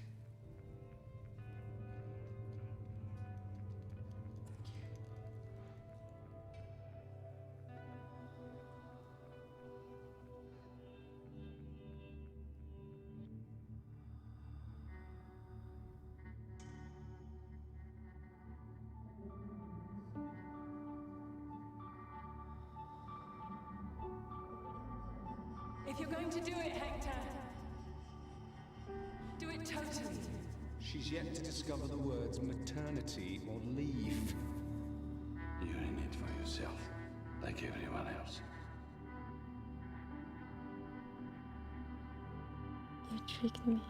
If you're going to do it, Hector, do it totally. She's yet to discover the words maternity or leave. You're in it for yourself, like everyone else. You tricked me.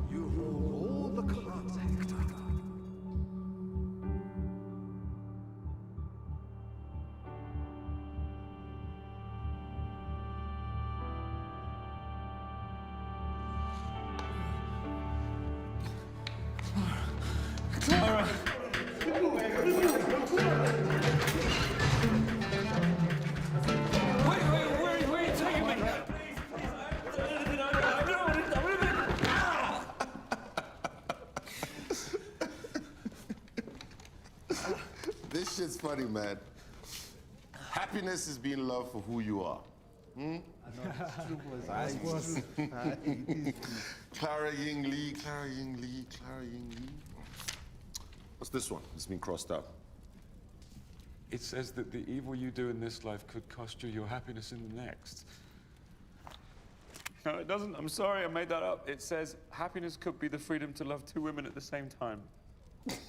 You hold all the cards, Hector. Clara! Wait, where are you taking me? This shit's funny, man. Happiness is being loved for who you are. Hmm? Clara Ying Lee, Clara Ying Lee, Clara Ying Lee. What's this one? It's been crossed out. It says that the evil you do in this life could cost you your happiness in the next. No, it doesn't. I'm sorry, I made that up. It says happiness could be the freedom to love two women at the same time. Look.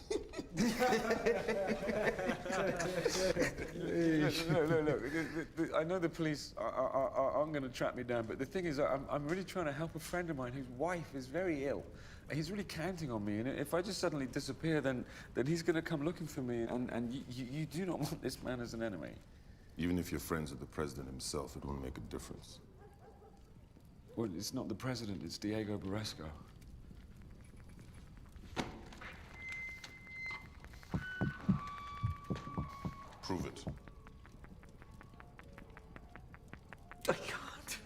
I know the police aren't going to track me down, but the thing is, I'm really trying to help a friend of mine whose wife is very ill. He's really counting on me, and if I just suddenly disappear, then he's going to come looking for me, and you do not want this man as an enemy. Even if you're friends with the president himself, it won't make a difference. Well, it's not the president, it's Diego Barresco. Prove it. I can't.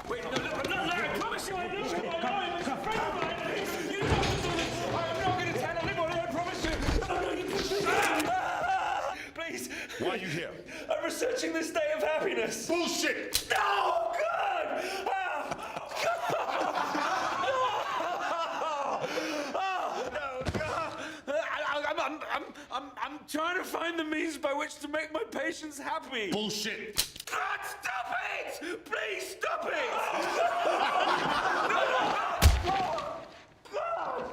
Wait, no, I promise you I know him. I know him. He's a friend of mine. You don't have to do this. I'm not going to tell anybody, I promise you. Please. Why are you here? I'm researching the state of happiness. Bullshit! No, God! I'm trying to find the means by which to make my patients happy. Bullshit! God, stop it! Please stop it! God!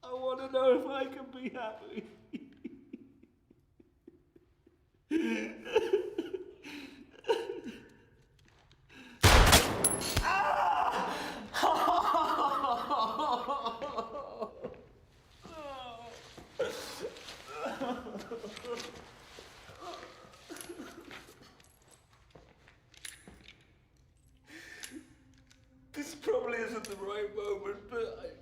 I want to know if I can be happy. right moment, but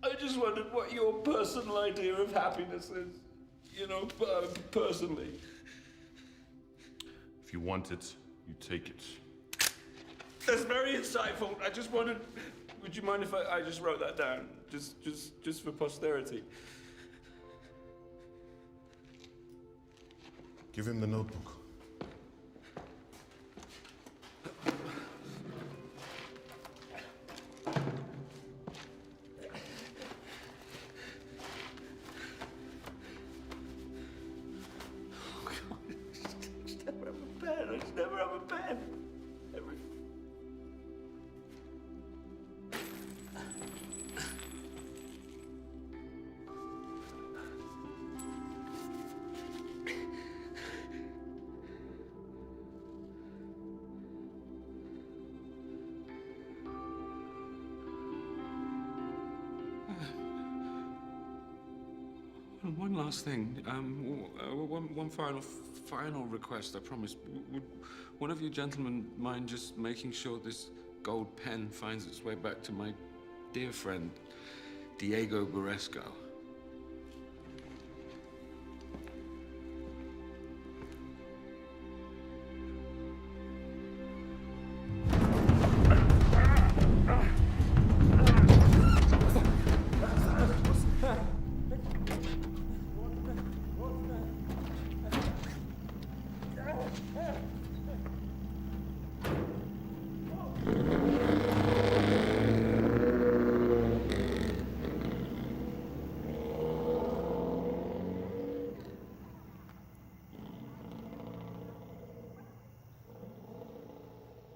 I just wondered what your personal idea of happiness is. You know, personally. If you want it, you take it. That's very insightful. I just wondered, would you mind if I just wrote that down? Just for posterity. Give him the notebook. I just never have a pen. One last thing. One final request, I promise. Would one of you gentlemen mind just making sure this gold pen finds its way back to my dear friend, Diego Baresco?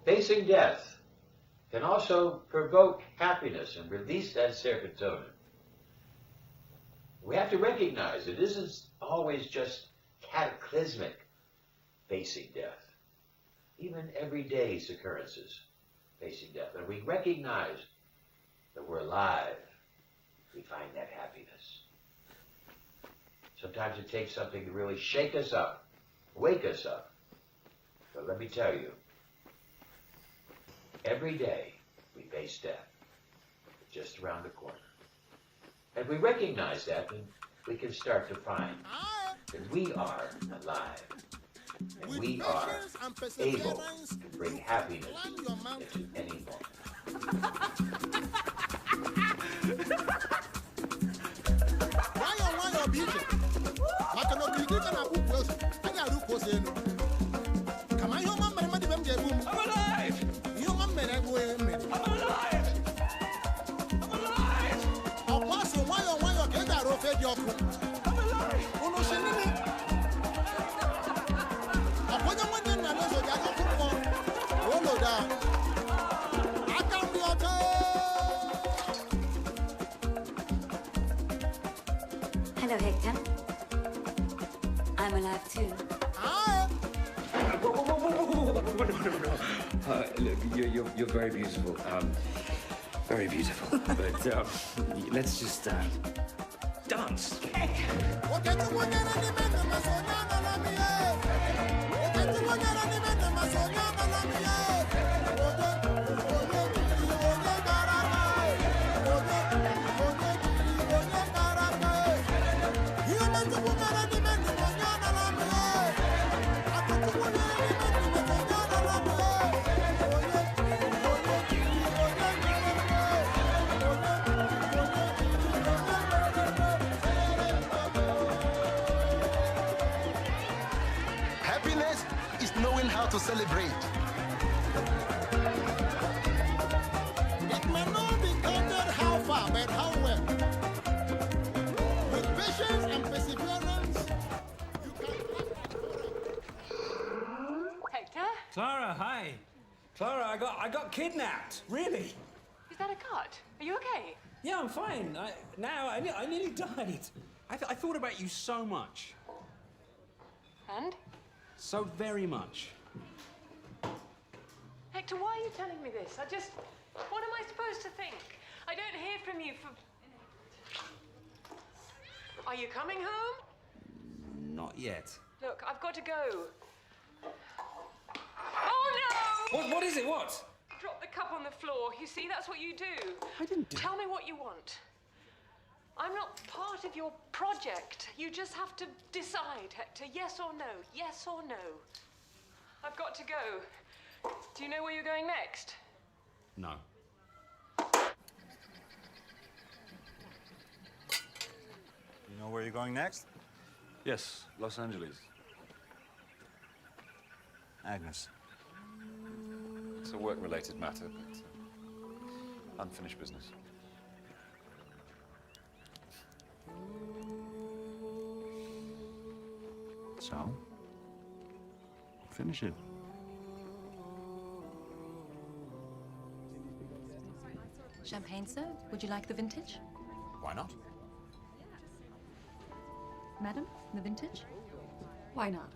Facing death can also provoke happiness and release that serotonin. We have to recognize it isn't always just cataclysmic facing death. Even everyday occurrences facing death. And we recognize that we're alive. We find that happiness. Sometimes it takes something to really shake us up, wake us up. But let me tell you, every day we face death. It's just around the corner. And we recognize that, and we can start to find that we are alive. And we are able to bring happiness into any moment. Hello, Hector. I'm alive too. Look, you're very beautiful. Very beautiful. But let's just dance. Happiness is knowing how to celebrate. It may not be counted how far, but how well. With patience and perseverance, you can... Hector? Clara, hi. Clara, I got kidnapped. Really? Is that a cut? Are you okay? Yeah, I'm fine. I nearly died. I thought about you so much. And? So very much. Hector, why are you telling me this? What am I supposed to think? I don't hear from you for... Are you coming home? Not yet. Look, I've got to go. Oh, no! What is it? What? Drop the cup on the floor. You see, that's what you do. I didn't do Tell me what you want. I'm not part of your project. You just have to decide, Hector. Yes or no? Yes or no? I've got to go. Do you know where you're going next? No. You know where you're going next? Yes, Los Angeles. Agnes. It's a work-related matter, but unfinished business. So? Finish it. Champagne, sir? Would you like the vintage? Why not? Madam, the vintage? Why not?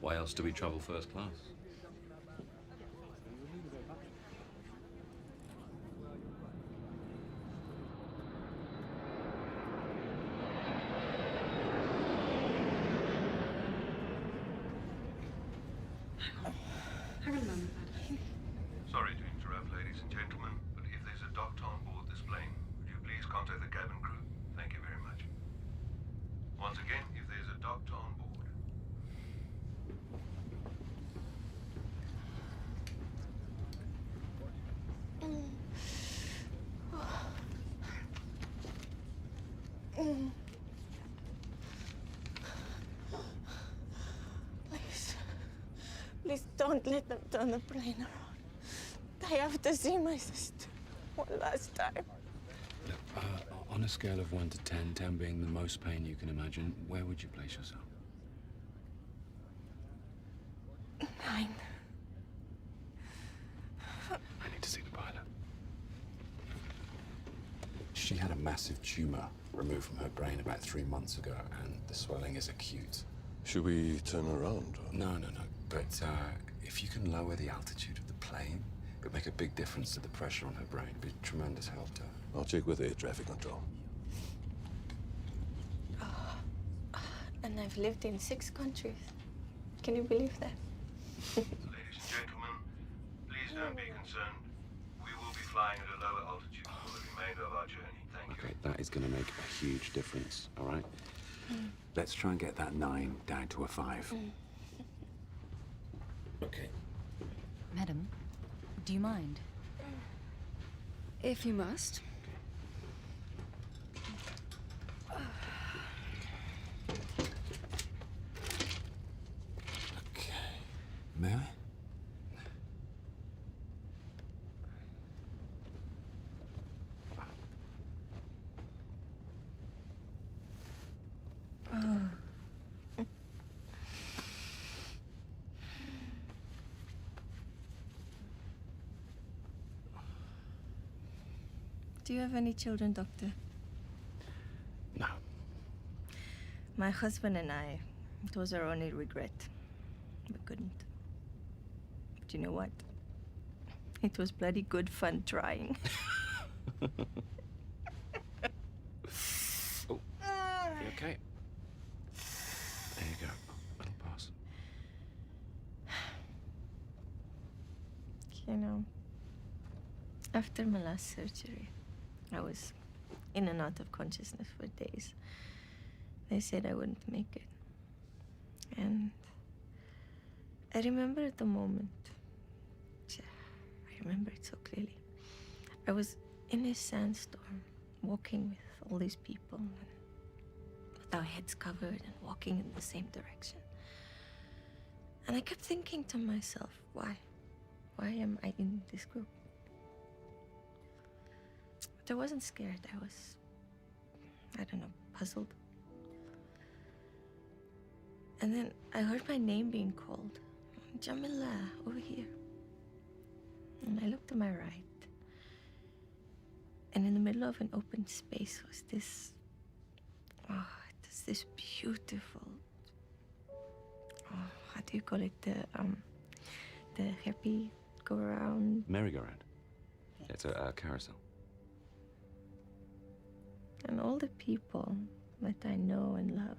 Why else do we travel first class? Hang on a moment, Sorry to interrupt, ladies and gentlemen, but if there's a doctor on board this plane, would you please contact the cabin crew? Thank you very much. Once again, if there's a doctor on board. Please. Please don't let them turn the plane around. I have to see my sister one last time. Look, on a scale of 1 to 10, 10 being the most pain you can imagine, where would you place yourself? 9. I need to see the pilot. She had a massive tumor removed from her brain about 3 months ago, and the swelling is acute. Should we turn around? No. But if you can lower the altitude of the plane, it would make a big difference to the pressure on her brain. It'd be a tremendous help to her. I'll check with air traffic control. And I've lived in 6 countries. Can you believe that? Ladies and gentlemen, please don't be concerned. We will be flying at a lower altitude for the remainder of our journey. Thank you. Okay, that is going to make a huge difference, all right? Let's try and get that 9 down to a 5. Okay. Madam, do you mind? If you must. May I? Do you have any children, Doctor? No. My husband and I, it was our only regret. We couldn't. But you know what? It was bloody good fun trying. Oh, you okay? There you go. It'll pass. You know, after my last surgery, I was in and out of consciousness for days. They said I wouldn't make it. And I remember at the moment, I remember it so clearly. I was in a sandstorm, walking with all these people, and with our heads covered and walking in the same direction. And I kept thinking to myself, why? Why am I in this group? But I wasn't scared. I was, I don't know, puzzled. And then I heard my name being called. Jamila, over here. And I looked to my right. And in the middle of an open space was this, it was this beautiful, how do you call it? The happy go around. Merry-go-round. It's a carousel. And all the people that I know and love,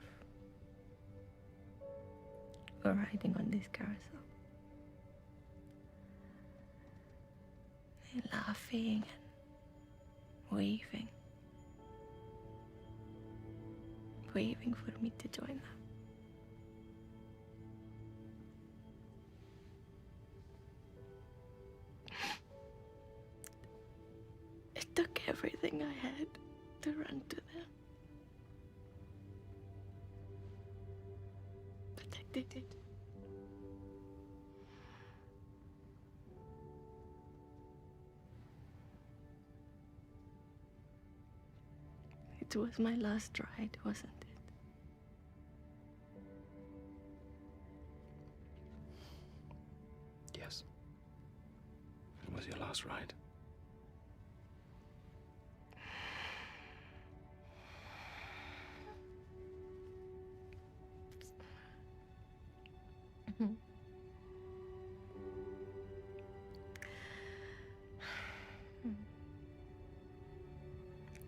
were riding on this carousel. and laughing and waving. Waving for me to join them. It took everything I had to run to them. But I did it. It was my last ride, wasn't it? Yes. It was your last ride.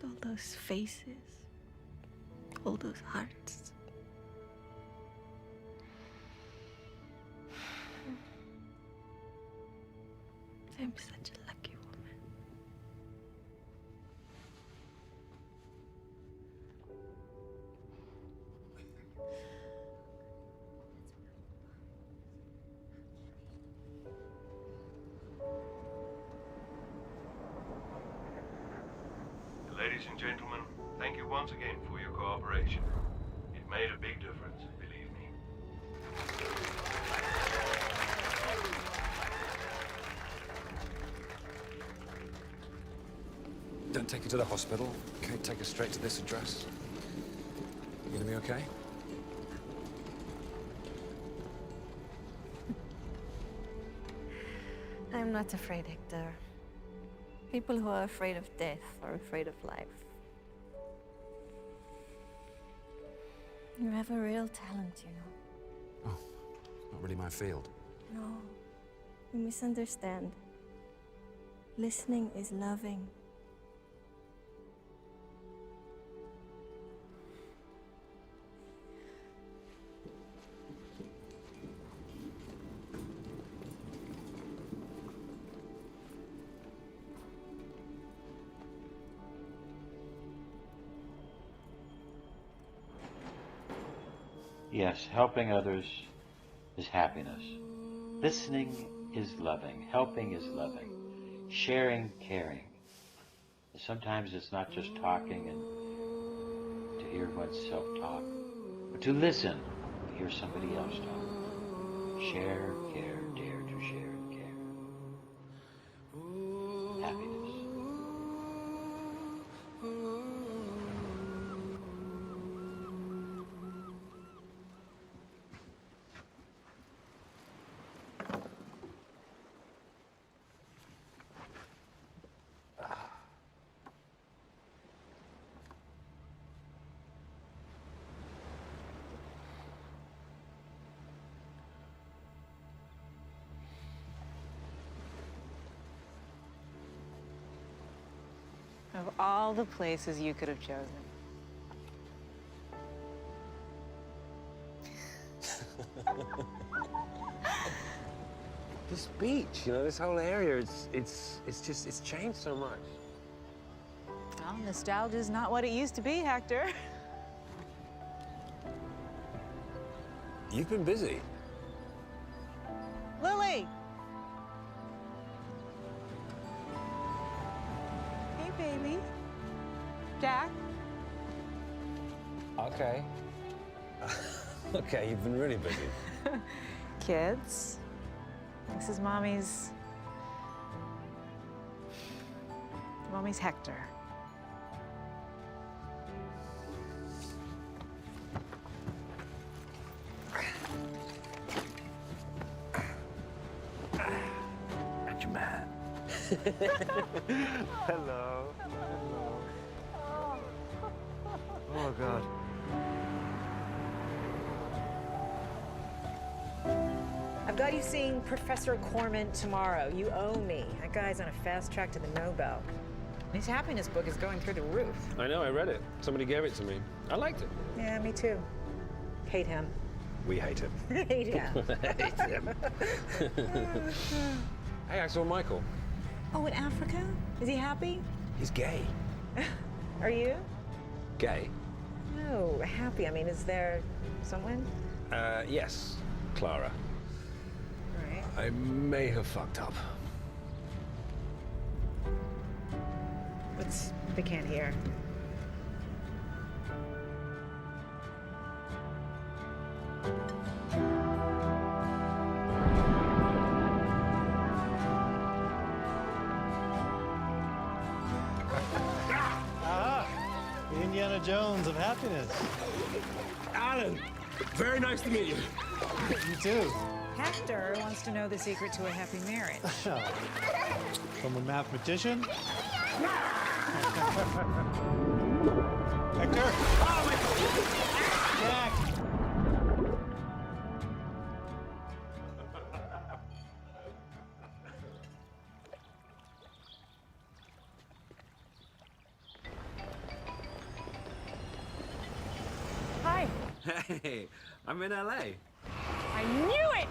All those faces, all those hearts. I'm such a lucky woman. Ladies and gentlemen, thank you once again for your cooperation. It made a big difference, believe me. Don't take her to the hospital. Okay, take her straight to this address. You gonna be okay? I'm not afraid, Hector. People who are afraid of death are afraid of life. You have a real talent, you know. Oh, not really my field. No, you misunderstand. Listening is loving. Yes, helping others is happiness. Listening is loving. Helping is loving. Sharing, caring. Sometimes it's not just talking and to hear oneself talk, but to listen, to hear somebody else talk. Share, care, dare to share and care. Happiness. Of all the places you could have chosen. This beach, you know, this whole area, it's changed so much. Well, nostalgia's not what it used to be, Hector. You've been busy. Lily! Hey, baby. Jack? Okay. Okay, you've been really busy. Kids? This is Mommy's Hector. Got your man. Hello. Hello. Oh, God. I've got you seeing Professor Corman tomorrow. You owe me. That guy's on a fast track to the Nobel. His happiness book is going through the roof. I know, I read it. Somebody gave it to me. I liked it. Yeah, me too. Hate him. We hate him. Hate him. Hate him. Hey, I saw Michael. Oh, in Africa? Is he happy? He's gay. Are you? Gay? No, happy. I mean, is there someone? Yes, Clara. Right. I may have fucked up. They can't hear. Ah, the Indiana Jones of happiness. Alan, very nice to meet you. You too. Hector wants to know the secret to a happy marriage. From a mathematician? Hector? Jack! Hi. Hey, I'm in LA. I knew it!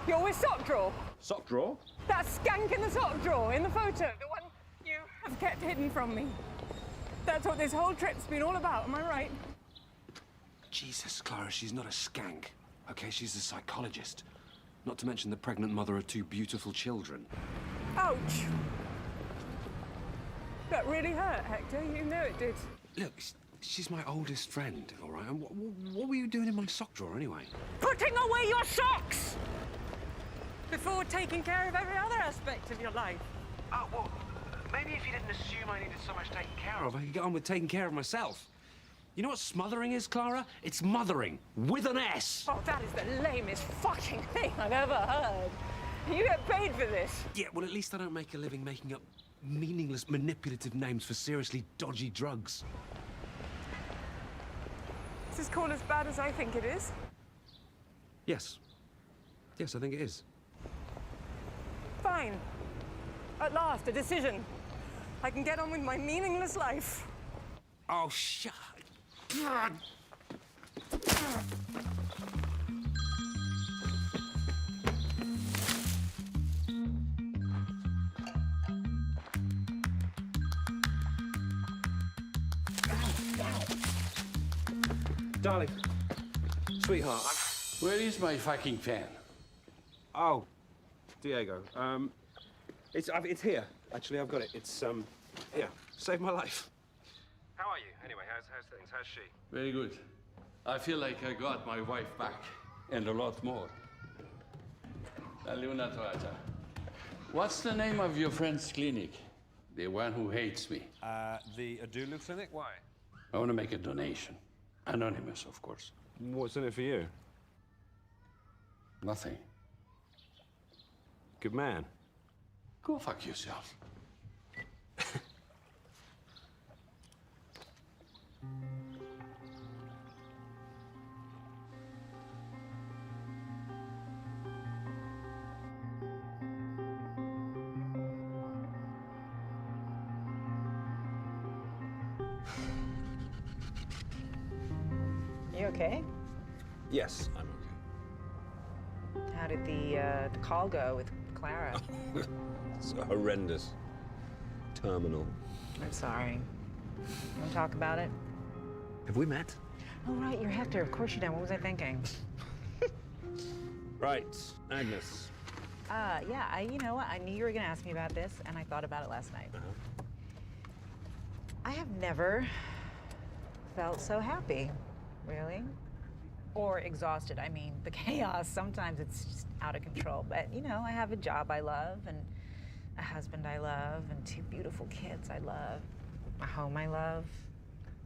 You're with Sock Drawer. Sock drawer? That skank in the sock drawer in the photo, the one you have kept hidden from me. That's what this whole trip's been all about, am I right? Jesus, Clara, she's not a skank. Okay, she's a psychologist. Not to mention the pregnant mother of 2 beautiful children. Ouch! That really hurt, Hector. You know it did. Look, she's my oldest friend, all right? And what were you doing in my sock drawer, anyway? Putting away your socks! Before taking care of every other aspect of your life. Oh, well, maybe if you didn't assume I needed so much taken care of, I could get on with taking care of myself. You know what smothering is, Clara? It's mothering, with an S. Oh, that is the lamest fucking thing I've ever heard. You get paid for this. Yeah, well, at least I don't make a living making up meaningless, manipulative names for seriously dodgy drugs. Is this call as bad as I think it is? Yes. Yes, I think it is. Fine. At last, a decision. I can get on with my meaningless life. Oh, shut. Darling, sweetheart, Where is my fucking fan? Oh, Diego. It's here. Actually, I've got it. It's yeah, saved my life. How are you? Anyway, how's things? How's she? Very good. I feel like I got my wife back, and a lot more. Aluna Toata. What's the name of your friend's clinic? The one who hates me. The Adulu Clinic? Why? I want to make a donation. Anonymous, of course. What's in it for you? Nothing. Good man. Go fuck yourself. You okay? Yes, I'm okay. How did the call go with Clara? It's horrendous. Terminal. I'm sorry. Want to talk about it? Have we met? Oh, right, you're Hector. Of course you don't. What was I thinking? Right, Agnes. Yeah, you know what? I knew you were going to ask me about this, and I thought about it last night. I have never felt so happy, really. Or exhausted. I mean, the chaos, sometimes it's just out of control. But, you know, I have a job I love, and a husband I love, and 2 beautiful kids I love, a home I love.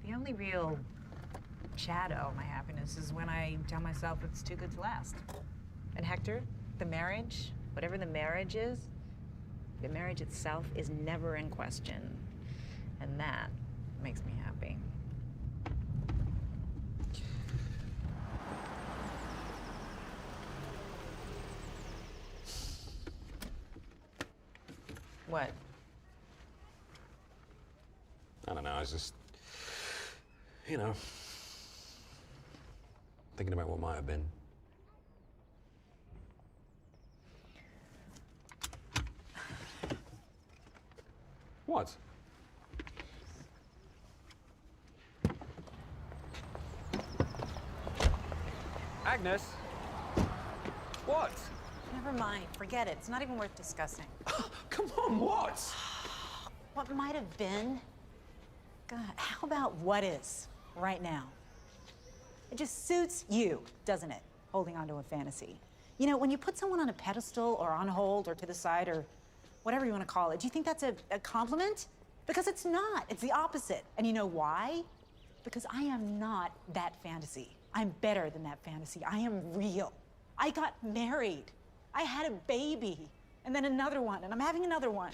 The only real shadow of my happiness is when I tell myself it's too good to last. And Hector, the marriage, whatever the marriage is, the marriage itself is never in question. And that makes me happy. What? I don't know, I was just, you know, thinking about what might have been. What? Agnes? What? Never mind. Forget it. It's not even worth discussing. Come on, what? What might have been? God, how about what is right now? It just suits you, doesn't it? Holding on to a fantasy. You know, when you put someone on a pedestal or on hold or to the side or whatever you want to call it, do you think that's a compliment? Because it's not. It's the opposite. And you know why? Because I am not that fantasy. I'm better than that fantasy. I am real. I got married. I had a baby. And then another one. And I'm having another one.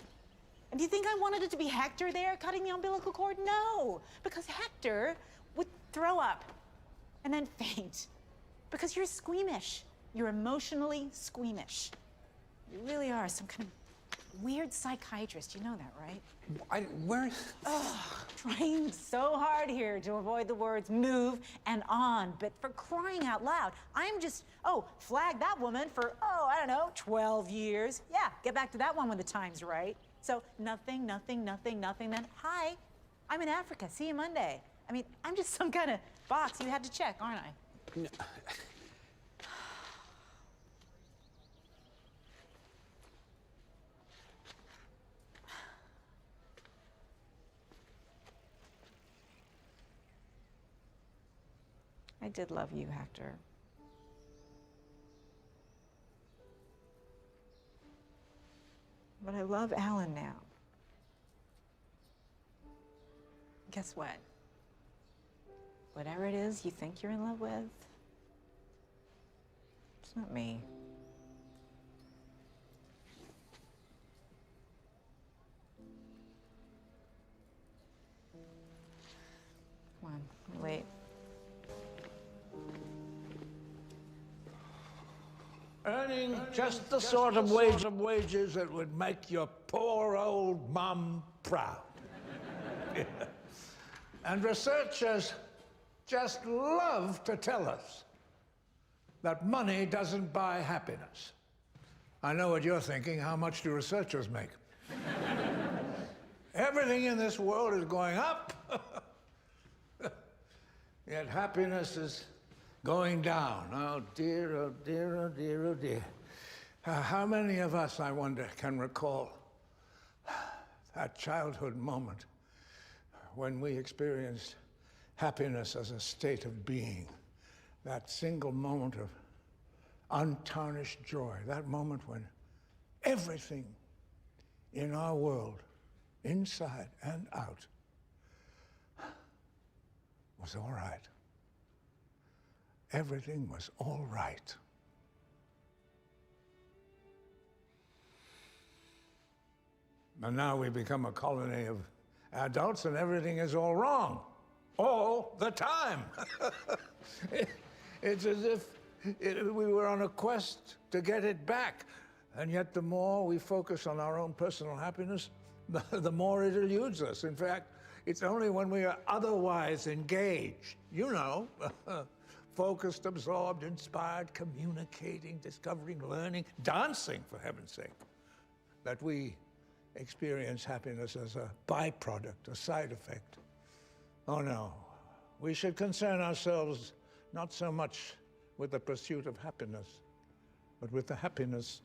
And do you think I wanted it to be Hector there cutting the umbilical cord? No. Because Hector would throw up and then faint. Because you're squeamish. You're emotionally squeamish. You really are some kind of weird psychiatrist. You know that, right? Where? Oh, trying so hard here to avoid the words move and on. But for crying out loud, I'm just, flag that woman for, I don't know, 12 years. Yeah, get back to that one when the time's right. So nothing, nothing, nothing, nothing, then hi, I'm in Africa. See you Monday. I mean, I'm just some kind of box you had to check, aren't I? No. I did love you, Hector. But I love Alan now. Guess what? Whatever it is you think you're in love with, it's not me. Come on, you're late. Earning just the sort of wages that would make your poor old mum proud. And researchers just love to tell us that money doesn't buy happiness. I know what you're thinking. How much do researchers make? Everything in this world is going up, yet happiness is going down. Oh dear, oh dear, oh dear, oh dear. How many of us, I wonder, can recall that childhood moment when we experienced happiness as a state of being, that single moment of untarnished joy, that moment when everything in our world, inside and out, was all right. Everything was all right. And now we become a colony of adults and everything is all wrong. All the time. It's as if we were on a quest to get it back. And yet the more we focus on our own personal happiness, the more it eludes us. In fact, it's only when we are otherwise engaged, you know, focused, absorbed, inspired, communicating, discovering, learning, dancing, for heaven's sake, that we experience happiness as a byproduct, a side effect. Oh no, we should concern ourselves not so much with the pursuit of happiness, but with the happiness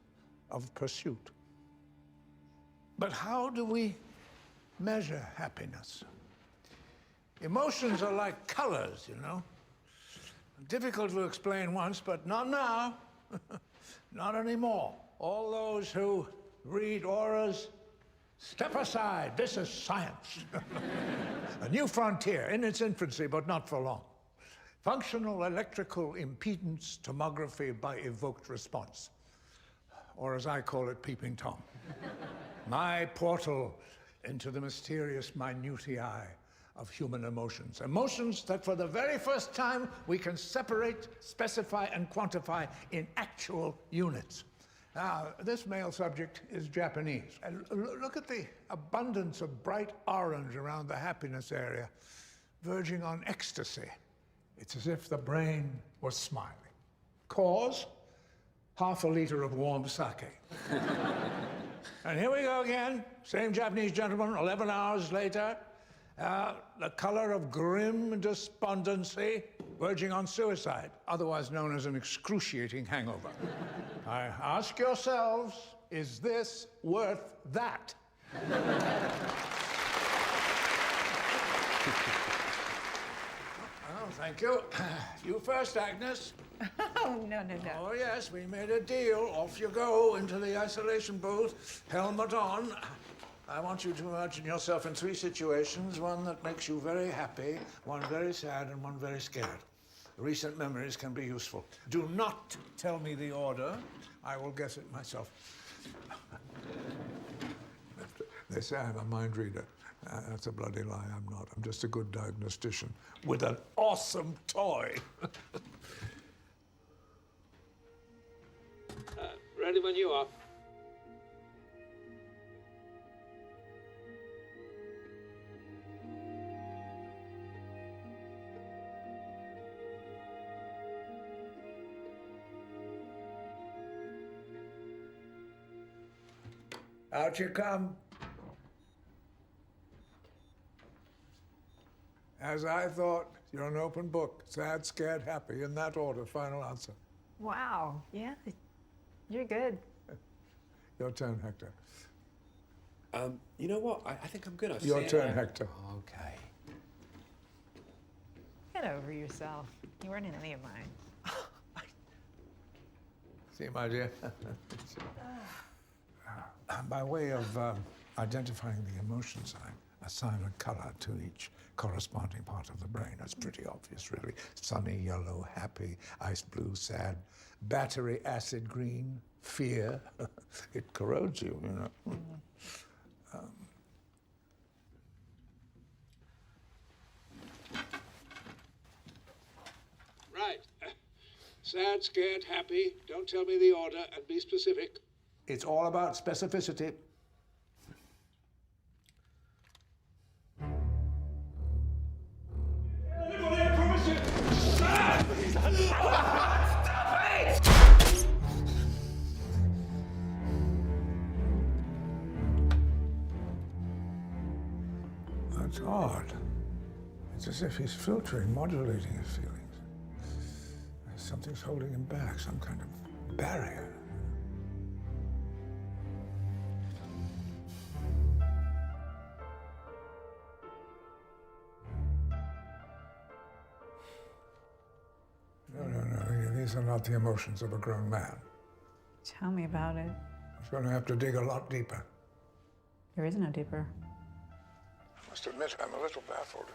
of pursuit. But how do we measure happiness? Emotions are like colors, you know. Difficult to explain once, but not now. Not anymore. All those who read auras, step aside. This is science. A new frontier in its infancy, but not for long. Functional electrical impedance tomography by evoked response. Or as I call it, peeping Tom. My portal into the mysterious minutiae of human emotions. Emotions that for the very first time we can separate, specify, and quantify in actual units. Now, this male subject is Japanese. And look at the abundance of bright orange around the happiness area, verging on ecstasy. It's as if the brain was smiling. Cause? Half a liter of warm sake. And here we go again. Same Japanese gentleman, 11 hours later. The color of grim despondency, verging on suicide, otherwise known as an excruciating hangover. I ask yourselves, is this worth that? Oh, thank you. You first, Agnes. Oh, no. Oh, yes, we made a deal. Off you go into the isolation booth, helmet on. I want you to imagine yourself in 3 situations, one that makes you very happy, one very sad, and one very scared. Recent memories can be useful. Do not tell me the order. I will guess it myself. They say I'm a mind reader. That's a bloody lie. I'm not. I'm just a good diagnostician with an awesome toy. Ready when you are. Out you come. As I thought, you're an open book. Sad, scared, happy. In that order, final answer. Wow. Yeah, you're good. Your turn, Hector. You know what? I think I'm good. I've Your seen turn, it. Hector. Okay. Get over yourself. You weren't in any of mine. See, my dear. By way of identifying the emotion sign, assign a color to each corresponding part of the brain. That's pretty obvious, really. Sunny yellow, happy, ice blue, sad, battery acid green, fear. It corrodes you, you know. Right. Sad, scared, happy. Don't tell me the order and be specific. It's all about specificity. That's odd. It's as if he's filtering, modulating his feelings. Something's holding him back, some kind of barrier. No. These are not the emotions of a grown man. Tell me about it. He's going to have to dig a lot deeper. There is no deeper. I must admit, I'm a little baffled.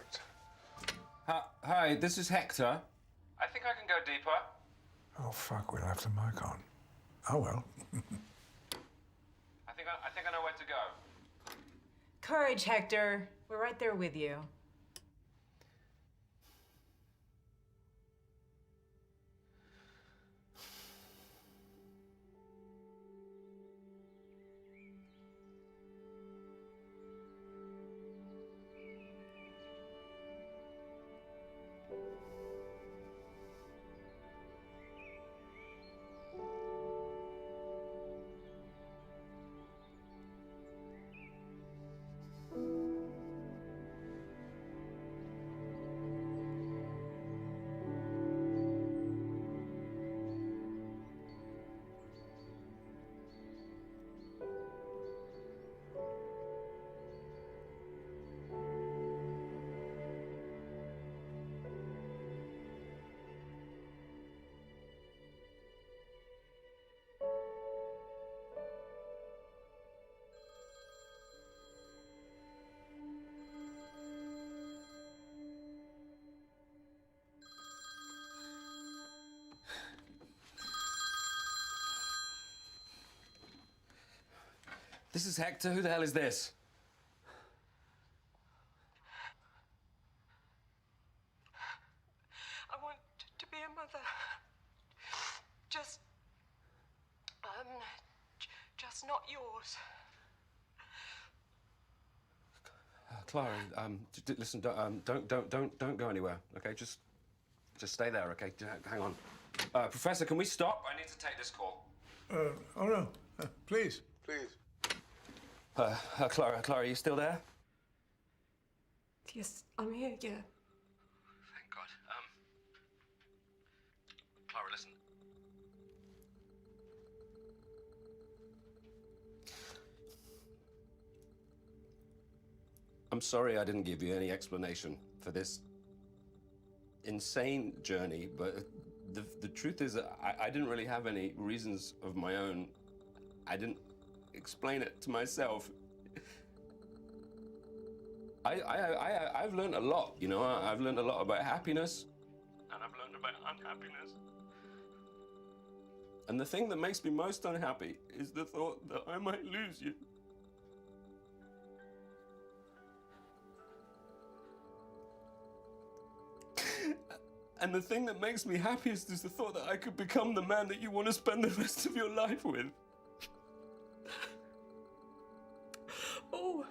Hi, this is Hector. I think I can go deeper. Oh, fuck, we left the mic on. Oh, well. I think I know where to go. Courage, Hector. We're right there with you. This is Hector. Who the hell is this? I want to be a mother. Just not yours. Clara, listen, don't go anywhere. Okay, just stay there. Okay, hang on. Professor, can we stop? I need to take this call. Oh no, please. Clara, are you still there? Yes, I'm here, yeah. Thank God. Clara, listen. I'm sorry I didn't give you any explanation for this insane journey, but the truth is I didn't really have any reasons of my own. I didn't explain it to myself. I've learned a lot, you know. I've learned a lot about happiness, and I've learned about unhappiness. And the thing that makes me most unhappy is the thought that I might lose you. And the thing that makes me happiest is the thought that I could become the man that you want to spend the rest of your life with. Oh.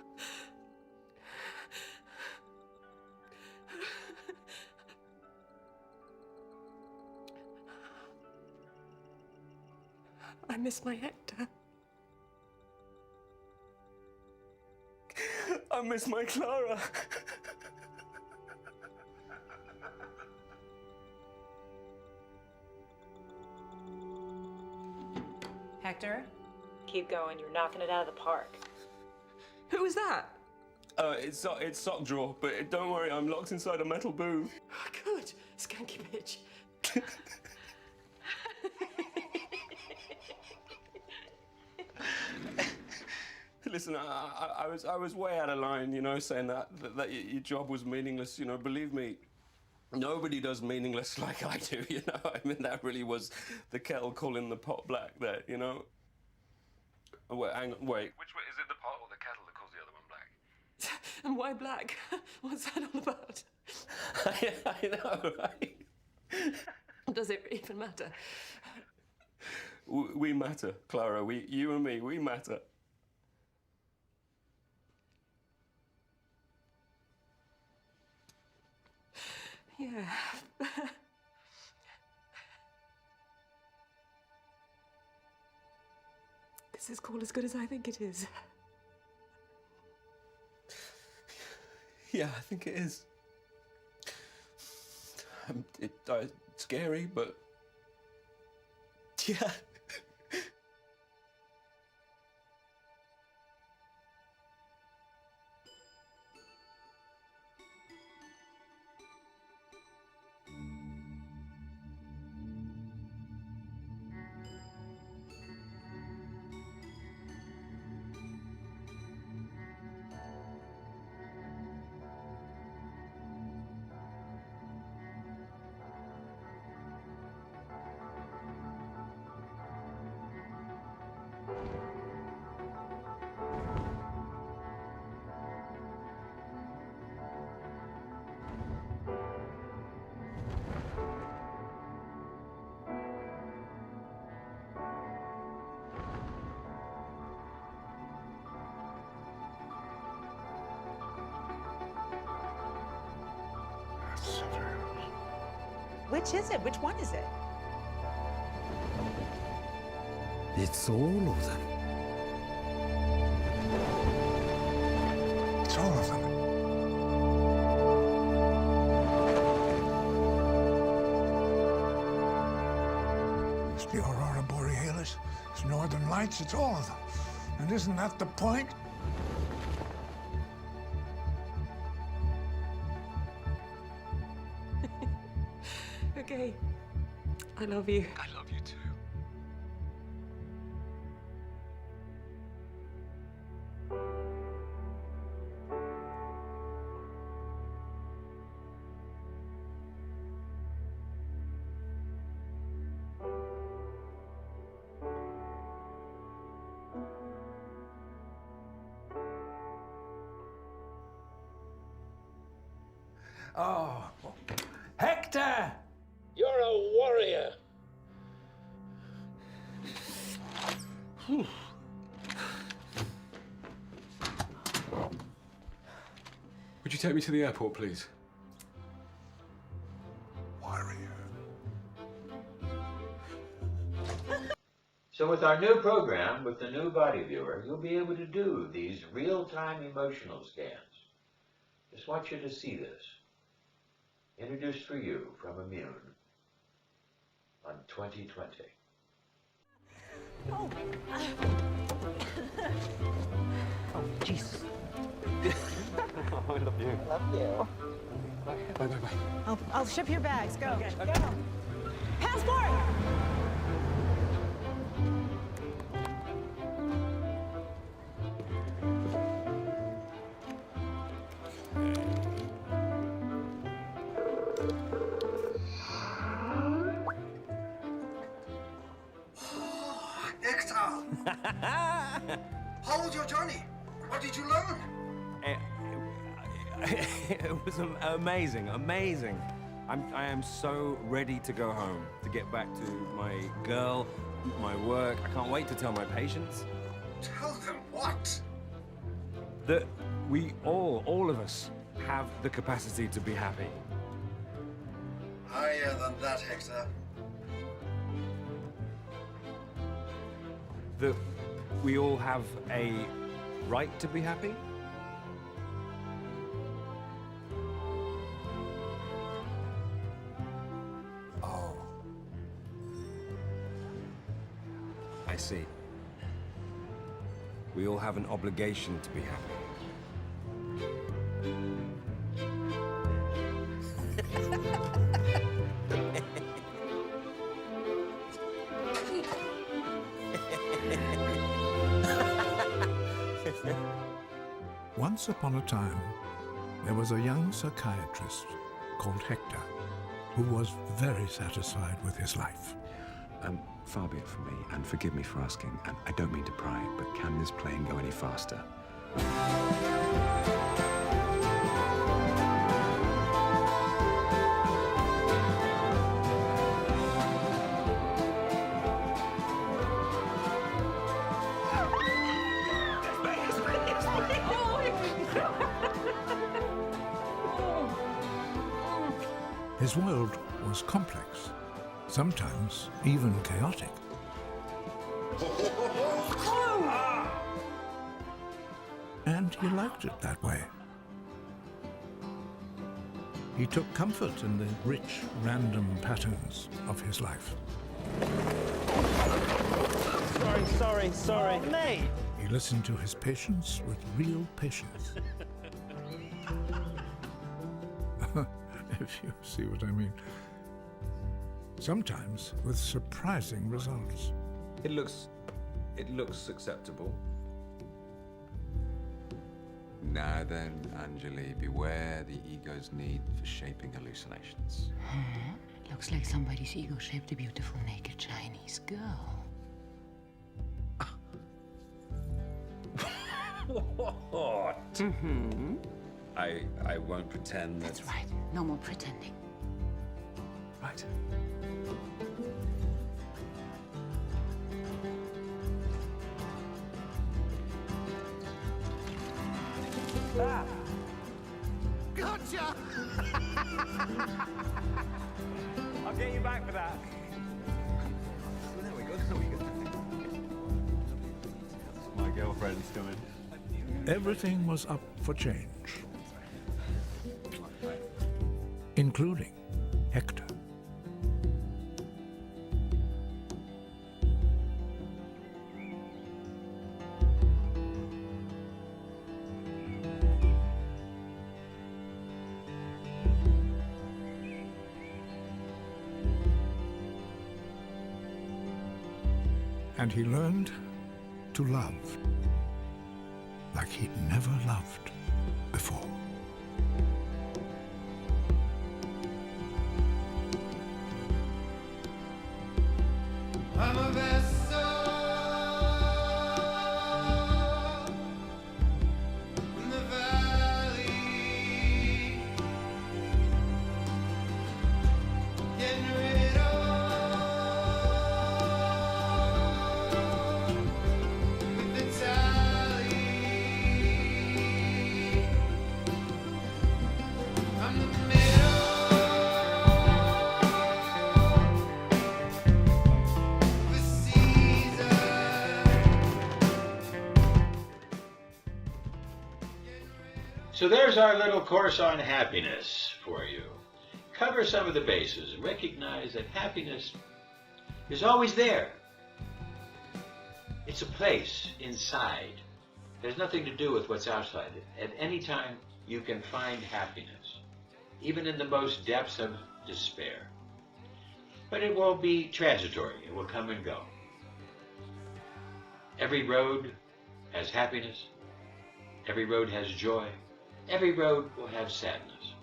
I miss my Hector. I miss my Clara. Hector, keep going. You're knocking it out of the park. Who was that? It's sock drawer, but don't worry, I'm locked inside a metal booth. Good. Skanky bitch. Listen, I was way out of line, you know, saying that your job was meaningless. You know, believe me, nobody does meaningless like I do. You know, I mean, that really was the kettle calling the pot black. There, you know. Oh, wait, hang on, wait. Which way is it, the pot or the kettle that calls the other one black? And why black? What's that all about? I know, right? Does it even matter? We matter, Clara. You and me, we matter. Yeah. This is all as good as I think it is. Yeah, I think it is. It's scary, but yeah. Which is it? Which one is it? It's all of them. It's all of them. It's the Aurora Borealis, it's Northern Lights, it's all of them. And isn't that the point? Okay. I love you. I love you too. Oh, Hector! You're a warrior. Would you take me to the airport, please? Warrior. So So with our new program, with the new body viewer, you'll be able to do these real-time emotional scans. Just want you to see this. Introduced for you from Immune on 2020. Oh, oh, Jesus. I love you. Love you. Bye, bye, bye. I'll ship your bags. Go. Okay. Go. Passport! Hector! How was your journey? What did you learn? It was amazing, amazing. I am so ready to go home, to get back to my girl, my work. I can't wait to tell my patients. Tell them what? That we all of us, have the capacity to be happy. Higher than that, Hector. That we all have a right to be happy. Oh. I see. We all have an obligation to be happy. Once upon a time, there was a young psychiatrist called Hector, who was very satisfied with his life. Far be it from me, and forgive me for asking, and I don't mean to pry, but can this plane go any faster? His world was complex, sometimes even chaotic. And he liked it that way. He took comfort in the rich, random patterns of his life. Sorry. Mate! He listened to his patients with real patience. If you see what I mean. Sometimes with surprising results. It looks acceptable. Now then, Anjali, beware the ego's need for shaping hallucinations. Looks like somebody's ego shaped a beautiful naked Chinese girl. What? Mm-hmm. I won't pretend That's right. No more pretending. Right. Gotcha! I'll get you back for that. There we go. My girlfriend's coming. Everything was up for change, including Hector. And he learned to love like he'd never loved before. I'm a vessel in the valley, getting rid of with the tally. So there's our little course on happiness for you. Cover some of the bases. Recognize that happiness is always there. It's a place inside. It has nothing to do with what's outside. At any time, you can find happiness, even in the most depths of despair. But it will be transitory. It will come and go. Every road has happiness. Every road has joy. Every road will have sadness.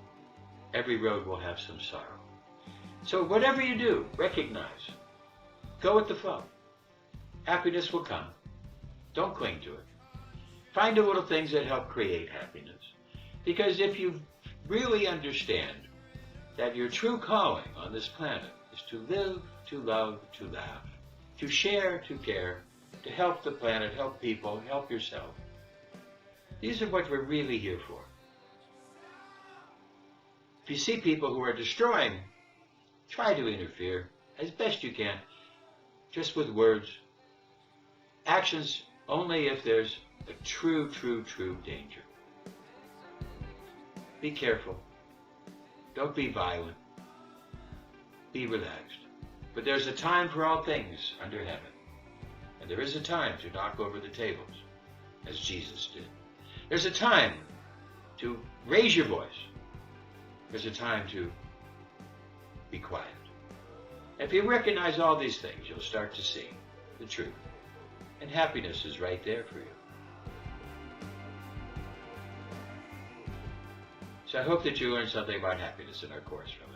Every road will have some sorrow. So whatever you do, recognize. Go with the flow. Happiness will come. Don't cling to it. Find the little things that help create happiness. Because if you really understand that your true calling on this planet is to live, to love, to laugh, to share, to care, to help the planet, help people, help yourself. These are what we're really here for. If you see people who are destroying, try to interfere as best you can, just with words. Actions only if there's a true danger. Be careful. Don't be violent. Be relaxed. But there's a time for all things under heaven. And there is a time to knock over the tables, as Jesus did. There's a time to raise your voice. There's a time to be quiet. If you recognize all these things, you'll start to see the truth. And happiness is right there for you. So I hope that you learned something about happiness in our course from it.